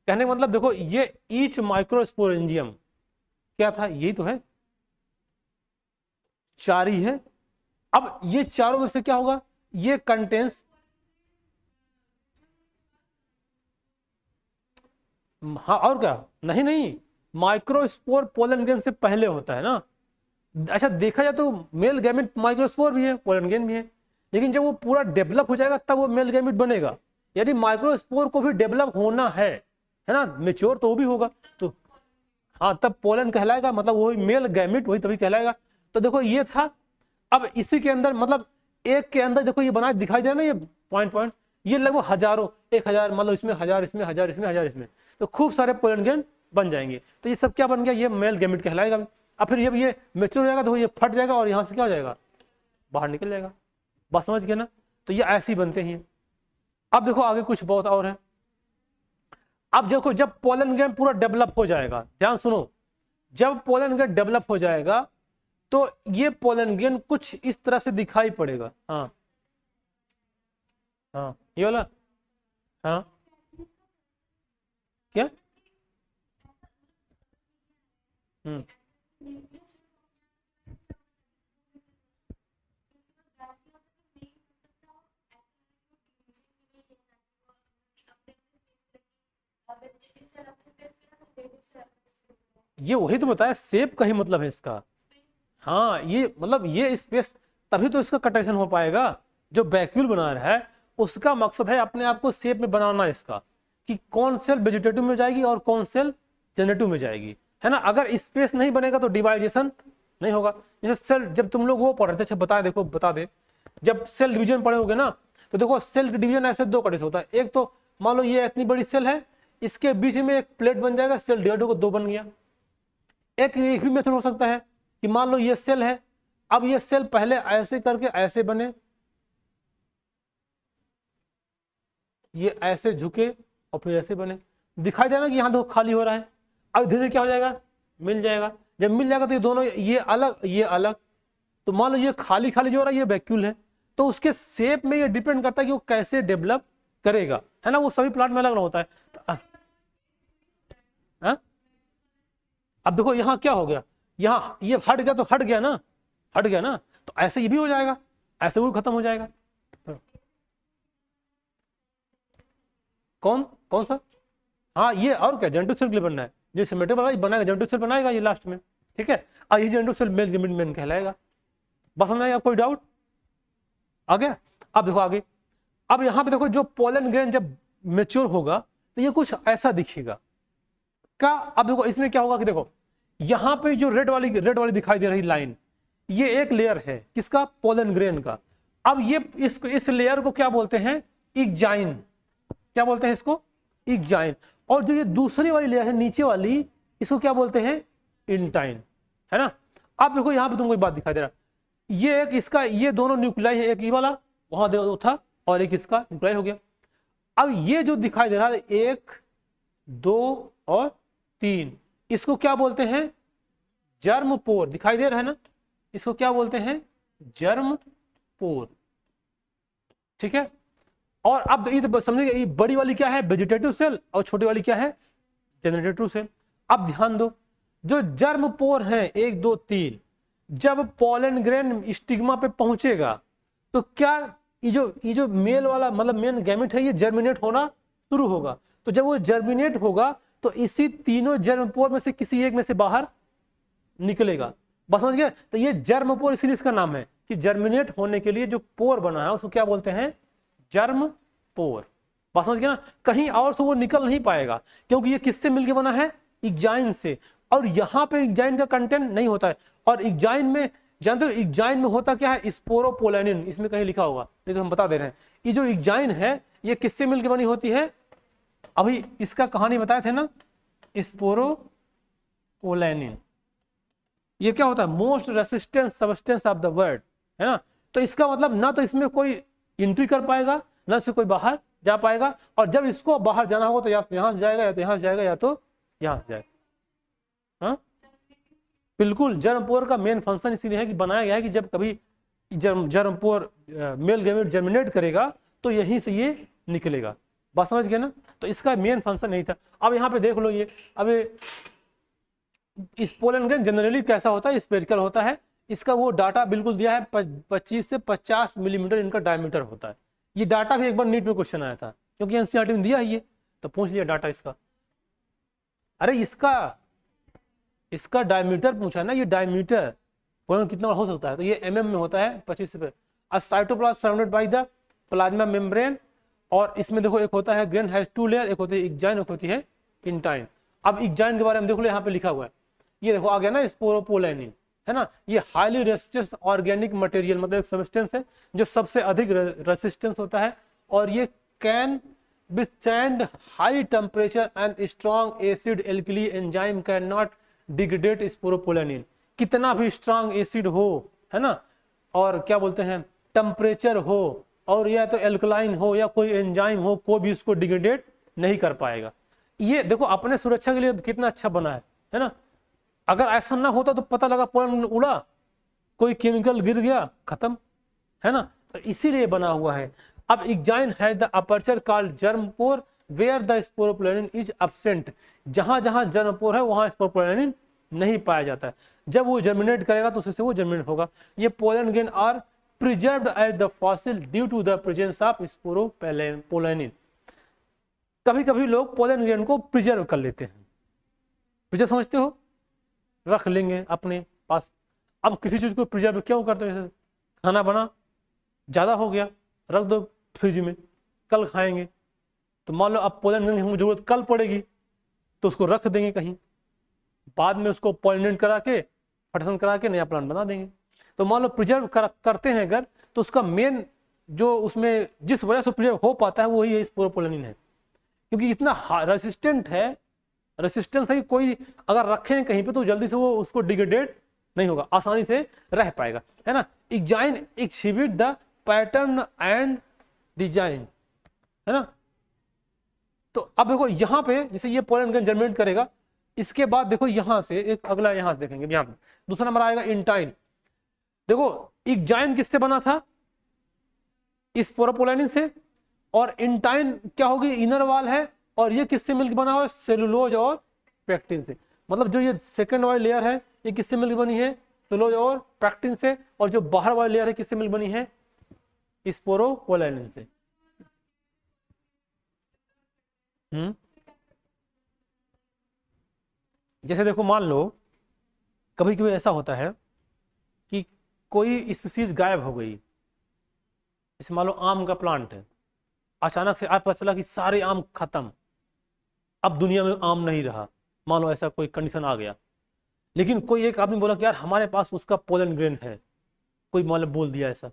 कहने का मतलब देखो ये ईच माइक्रोस्पोरेंजियम क्या था, यही तो है, 4 ही है। अब ये चारों में से क्या होगा, ये कंटेंस, हाँ और क्या, नहीं माइक्रोस्पोर पोलन ग्रेन से पहले होता है ना। अच्छा देखा जाए तो मेल गैमेट माइक्रोस्पोर भी है, पोलन ग्रेन भी है, लेकिन जब वो पूरा डेवलप हो जाएगा तब वो मेल गैमेट बनेगा। यानी माइक्रोस्पोर को भी डेवलप होना है ना, मेच्योर तो वो भी होगा, तो हाँ तब पोलन कहलाएगा, मतलब वही मेल गैमेट वही तभी कहलाएगा। तो देखो ये था। अब इसी के अंदर मतलब एक के अंदर देखो ये बना दिखाई दे रहा ना, ये पॉइंट ये लगभग हजारों, 1000, मतलब इसमें 1000, इसमें 1000, इसमें 1000, इसमें तो खूब सारे पोलन ग्रेन बन जाएंगे। तो ये सब क्या बन गया, ये मेल गैमेट कहलाएगा। अब फिर ये मेच्योर हो जाएगा तो ये फट जाएगा और यहाँ से क्या हो जाएगा, बाहर निकल जाएगा। बस समझ गए ना। तो ये ऐसे ही बनते हैं। अब देखो आगे कुछ बहुत और है। अब देखो जब पोलन ग्रेन पूरा डेवलप हो जाएगा, ध्यान सुनो, जब पोलन ग्रेन डेवलप हो जाएगा तो ये पोलन ग्रेन कुछ इस तरह से दिखाई पड़ेगा। हाँ हाँ ये वाला, हाँ क्या, ये वही तो बताया, शेप का ही मतलब है इसका। हाँ ये मतलब ये स्पेस, तभी तो इसका कटेशन हो पाएगा। जो वैक्यूल बना रहा है उसका मकसद है अपने आप को शेप में बनाना इसका, कि कौन सेल वेजिटेटिव में जाएगी और कौन सेल जेनेटिव में जाएगी, है ना। अगर स्पेस नहीं बनेगा तो डिवाइडेशन नहीं होगा। जैसे सेल, जब तुम लोग वो पढ़ रहे थे, अच्छा बता दे, जब सेल डिवीजन पढ़े होगे ना, तो देखो सेल डिवीजन ऐसे 2 कैसे होता है। एक तो मान लो ये इतनी बड़ी सेल है, इसके बीच में एक प्लेट बन जाएगा, सेल डिवाइड होकर 2 बन गया। एक भी मेथड हो सकता है कि मान लो ये सेल है, अब ये सेल पहले ऐसे करके ऐसे बने, ये ऐसे झुके और फिर ऐसे बने, दिखाई दे रहा है कि यहाँ देखो खाली हो रहा है। अब धीरे धीरे क्या हो जाएगा, मिल जाएगा। जब मिल जाएगा तो ये दोनों, ये अलग ये अलग, तो मान लो ये खाली खाली जो हो रहा है ये वैक्यूल है, तो उसके शेप में ये डिपेंड करता है कि वो कैसे डेवलप करेगा, है ना। वो सभी प्लांट में अलग अलग होता है। अब देखो यहाँ क्या हो गया, यहाँ ये हट गया तो हट गया ना, हट गया ना, तो ऐसे ये भी हो जाएगा, ऐसे वो खत्म हो जाएगा। कौन कौन सा, हाँ ये और क्या जेनेटिक सेल के लिए बनना है, जो सिमेट्रिक बनाएगा जेनेटिक सेल बनाएगा ये लास्ट में, ठीक है। और ये genetic cell male gamete main कहलाएगा। बस समझ आएगा, कोई डाउट आ गया। अब देखो आगे, अब यहाँ पे देखो जो पोलन ग्रेन जब मेच्योर होगा तो ये कुछ ऐसा दिखेगा क्या। अब देखो इसमें क्या होगा कि देखो यहाँ पे जो रेड वाली दिखाई दे रही लाइन, ये एक लेयर है किसका, पोलन ग्रेन का। अब ये इस लेयर को क्या बोलते हैं, इग्जाइन, क्या बोलते हैं इसको, इग्जाइन। और जो ये दूसरी वाली लेयर है नीचे वाली, इसको क्या बोलते हैं, इंटाइन, है ना। अब देखो यहाँ पे तुमको एक बात दिखाई दे रहा, ये एक इसका, ये दोनों न्यूक्लियाई है, एक ये वाला वहां देखो था और एक इसका न्यूक्लियाई हो गया। अब ये जो दिखाई दे रहा है 1 2 और 3, इसको क्या बोलते हैं, जर्म पोर, दिखाई दे रहा है ना, इसको क्या बोलते हैं, जर्म पोर, ठीक है। और अब ये समझिए, ये बड़ी वाली क्या है, वेजिटेटिव सेल, और छोटी वाली क्या है, जनरेटिव सेल। अब ध्यान दो, जो जर्म पोर है 1 2 3, जब पोलन ग्रेन स्टिग्मा पे पहुंचेगा तो क्या ये जो मेल वाला मतलब मेन गैमेट है, ये जर्मिनेट होना शुरू होगा। तो जब वो जर्मिनेट होगा तो इसी तीनों जर्म पोर में से किसी एक में से बाहर निकलेगा। बस समझ गए। तो ये जर्म पोर इसीलिए इसका नाम है कि जर्मिनेट होने के लिए जो पोर बना है उसको क्या बोलते हैं, जर्म पोर। बस समझ गए ना, कहीं और से वो निकल नहीं पाएगा, क्योंकि ये किससे मिलके बना है, इग्जाइन से। और यहाँ पे इग्जाइन का कंटेंट नहीं होता है। और इग्जाइन में जानते हो, इग्जाइन में होता क्या है, स्पोरोपोलैनिन, इसमें कहीं लिखा होगा, नहीं तो हम बता दे रहे हैं। ये जो इग्जाइन है ये किससे मिलकर बनी होती है, अभी इसका कहानी बताए थे ना, स्पोरोपोलैनिन। ये क्या होता है, most resistance substance of the world, है ना। तो इसका मतलब ना तो इसमें कोई एंट्री कर पाएगा, ना से कोई बाहर जा पाएगा। और जब इसको बाहर जाना होगा तो या यहां से जाएगा, या तो यहां से जाएगा, या तो यहां से जाएगा। हाँ बिल्कुल, जर्मपोर का मेन फंक्शन इसीलिए है कि बनाया गया है कि जब कभी जर्मपोर मेल गैमेट जर्मिनेट करेगा तो यहीं से ये निकलेगा। बात समझ गए ना। तो इसका मेन फंक्शन नहीं था। अब यहाँ पे देख लो, ये अब इस पोलन ग्रेन जनरली कैसा होता है, स्फेरिकल होता है। इसका वो डाटा बिल्कुल दिया है, 25 से 50 मिलीमीटर इनका डायमीटर होता है। ये डाटा भी एक बार नीट में क्वेश्चन आया था, क्योंकि एनसीईआरटी में दिया है ये, तो पूछ लिया डाटा इसका। अरे इसका डायमीटर पूछा है ना, ये डायमीटर कितना हो सकता है, तो ये mm में होता है 25 से। अब cytoplasm surrounded by the plasma membrane, और इसमें देखो एक होता है ग्रेन हैज 2 लेयर, एक होती है इग्जाइन, एक होती है इंटाइन। अब इग्जाइन के बारे में देखो, यहाँ पे लिखा हुआ है, ये देखो आ गया ना, स्पोरोपोलैनिन, है ना। ये हाईली रेसिस्टेंस ऑर्गेनिक मटेरियल, मतलब एक सब्सटेंस है जो सबसे अधिक रेसिस्टेंस होता है, और ये can withstand high temperature and strong acid alkali enzyme cannot degrade स्पोरोपोलैनिन। कितना भी स्ट्रांग एसिड हो, है ना, और क्या बोलते हैं टेम्परेचर हो, और या तो एल्कलाइन हो या कोई एंजाइम हो, कोई भी उसको डिग्रेडेट नहीं कर पाएगा। ये देखो अपने सुरक्षा के लिए कितना अच्छा बना है ना। अगर ऐसा ना होता तो पता लगा पोलन उड़ा, कोई केमिकल गिर गया, खत्म, है ना। तो इसीलिए बना हुआ है। अब exine has the aperture called germ pore where the sporopollenin is absent. जहां जहां जर्मपोर है वहां स्पोरोपोलैनिन नहीं पाया जाता है। जब वो जर्मिनेट करेगा तो उससे वो जर्मिनेट होगा। ये pollen grain are preserved as the fossil due to the presence of sporopollenin. कभी कभी लोग पोलन ग्रेन को प्रिजर्व कर लेते हैं। प्रिजर्व समझते हो, रख लेंगे अपने पास। अब किसी चीज को प्रिजर्व क्यों करते हैं, खाना बना ज्यादा हो गया, रख दो फ्रिज में, कल खाएंगे। तो मान लो अब पोलन ग्रेन की हमको जरूरत कल पड़ेगी तो उसको रख देंगे कहीं, बाद में उसको पॉलिनेट करा के फटसन करा के नया प्लांट बना देंगे। तो मान लो प्रिजर्व करते हैं अगर, तो उसका मेन जो उसमें जिस वजह से प्रिजर्व हो पाता है वही स्पोरोपोलैनिन है, क्योंकि इतना रेसिस्टेंट है, रेसिस्टेंस है कि कोई अगर रखें कहीं पे तो जल्दी से वो उसको डिग्रेडेट नहीं होगा, आसानी से रह पाएगा, है ना। Exine exhibit the pattern and design, है ना। तो अब देखो यहाँ पे जैसे ये पोलन ग्रेन जर्मिनेट करेगा, इसके बाद देखो यहाँ से एक अगला यहाँ से देखेंगे, यहाँ पे दूसरा नंबर आएगा इंटाइन। देखो एग्जाइन किससे बना था, स्पोरोपोलानिन से, और इंटाइन क्या होगी, इनर वॉल है, और ये किससे मिलकर बना हुआ है, सेलुलोज और पेक्टिन से। मतलब जो ये सेकेंड वाली लेयर है ये किससे मिलकर बनी है, सेलुलोज और पेक्टिन से, और जो बाहर वाली लेयर है किससे मिलकर बनी है, स्पोरोपोलानिन से। जैसे देखो मान लो कभी कभी ऐसा होता है कि कोई स्पीसीज गायब हो गई, जैसे मान लो आम का प्लांट है, अचानक से आज पता चला कि सारे आम खत्म, अब दुनिया में आम नहीं रहा, मान लो ऐसा कोई कंडीशन आ गया। लेकिन कोई एक आदमी बोला कि यार हमारे पास उसका पोलन ग्रेन है, कोई मतलब बोल दिया ऐसा,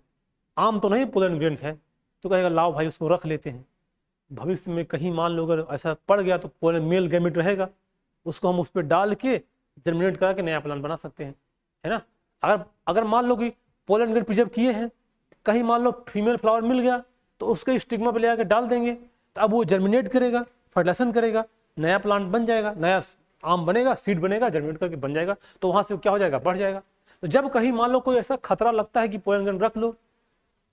आम तो नहीं पोलन ग्रेन है, तो कहेगा लाओ भाई उसको रख लेते हैं, भविष्य में कहीं मान लो अगर ऐसा पड़ गया तो पोलन मेल गैमेट रहेगा, उसको हम उस पर डाल के जर्मिनेट करा के नया प्लांट बना सकते हैं, है ना। अगर मान लो कि पोलन ग्रेन प्रिजर्व किए हैं, कहीं मान लो फीमेल फ्लावर मिल गया तो उसके स्टिग्मा पे ले आके डाल देंगे, तो अब वो जर्मिनेट करेगा, फर्टिलाइजेशन करेगा, नया प्लांट बन जाएगा, नया आम बनेगा, सीड बनेगा, जर्मिनेट करके बन जाएगा, तो वहां से क्या हो जाएगा, बढ़ जाएगा। तो जब कहीं मान लो कोई ऐसा खतरा लगता है कि पोलन ग्रेन रख लो,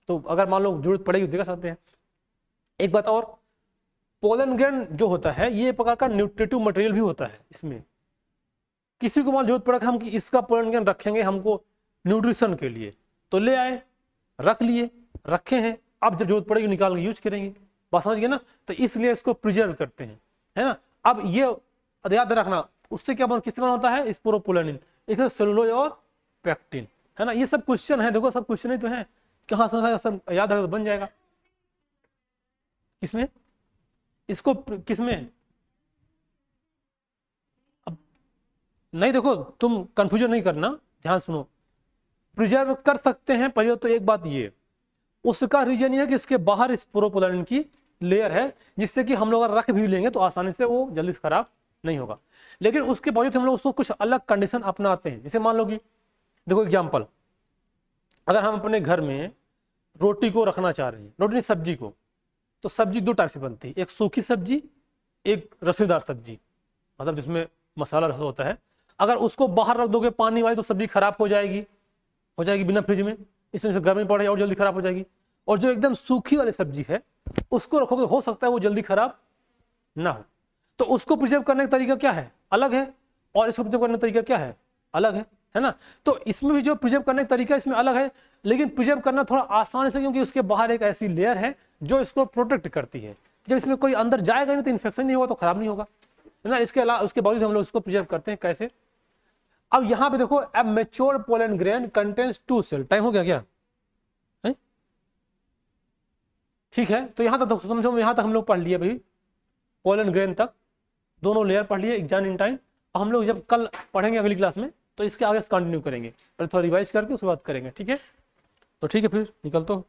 तो अगर मान लो जरूरत पड़ेगी तो दे सकते हैं। एक बात और, पोलन ग्रेन जो होता है ये एक प्रकार का न्यूट्रिटिव मटेरियल भी होता है। इसमें किसी को मान जरूरत पड़ा कि हम कि इसका पोलन ग्रेन रखेंगे हमको न्यूट्रिशन के लिए, तो ले आए, रख लिए, रखे हैं, अब जब जरूरत पड़ेगी निकाल के यूज करेंगे, बात समझ गए ना। तो इसलिए इसको प्रिजर्व करते हैं, है ना। अब ये याद रखना, उससे क्या किससे बना होता है, स्पोरोपोलानिन, एक सेलुलोज और पेक्टिन, है ना। ये सब क्वेश्चन है, देखो सब क्वेश्चन ही तो है, कहाँ से सब याद रख बन जाएगा। किसमें, इसको किसमें, अब नहीं देखो तुम कंफ्यूजन नहीं करना, ध्यान सुनो। प्रिजर्व कर सकते हैं पहले तो एक बात ये, उसका रीजन ये है कि इसके बाहर स्पोरोपोलानिन की लेयर है, जिससे कि हम लोग अगर रख भी लेंगे तो आसानी से वो जल्दी से खराब नहीं होगा। लेकिन उसके बावजूद हम लोग उसको कुछ अलग कंडीशन अपनाते हैं। जैसे मान लो कि देखो एग्जांपल, अगर हम अपने घर में रोटी को रखना चाह रहे हैं, रोटी नहीं सब्जी को, तो सब्जी दो टाइप से बनती है, एक सूखी सब्जी, एक रसेदार सब्जी, मतलब जिसमें मसाला रस होता है। अगर उसको बाहर रख दोगे पानी वाली तो सब्जी खराब हो जाएगी बिना फ्रिज में, इसमें से गर्मी पड़ेगी और जल्दी खराब हो जाएगी। और जो एकदम सूखी वाली सब्जी है उसको रखोगे, हो सकता है वो जल्दी खराब ना हो। तो उसको प्रिजर्व करने का तरीका क्या है, अलग है, और इसको प्रिजर्व करने का तरीका क्या है, अलग है ना। तो इसमें भी जो प्रिजर्व करने का तरीका इसमें अलग है, लेकिन प्रिजर्व करना थोड़ा आसान है, क्योंकि उसके बाहर एक ऐसी लेयर है जो इसको प्रोटेक्ट करती है। जब इसमें कोई अंदर जाएगा नहीं तो इन्फेक्शन नहीं होगा, तो खराब नहीं होगा, है ना। इसके अलावा उसके बावजूद हम लोग इसको प्रिजर्व करते हैं कैसे। अब यहाँ पे देखो, अब mature pollen grain contains 2 cell, time हो गया क्या, ठीक है। तो यहाँ तक समझो, यहाँ तक हम लोग पढ़ लिए भाई, पोलन ग्रेन तक दोनों लेयर पढ़ लिए, एग्जाम इन टाइम। हम लोग जब कल पढ़ेंगे अगली क्लास में तो इसके आगे कंटिन्यू करेंगे, पहले थोड़ा रिवाइज करके उसके बाद करेंगे, ठीक है। तो ठीक है, फिर निकलता हूँ।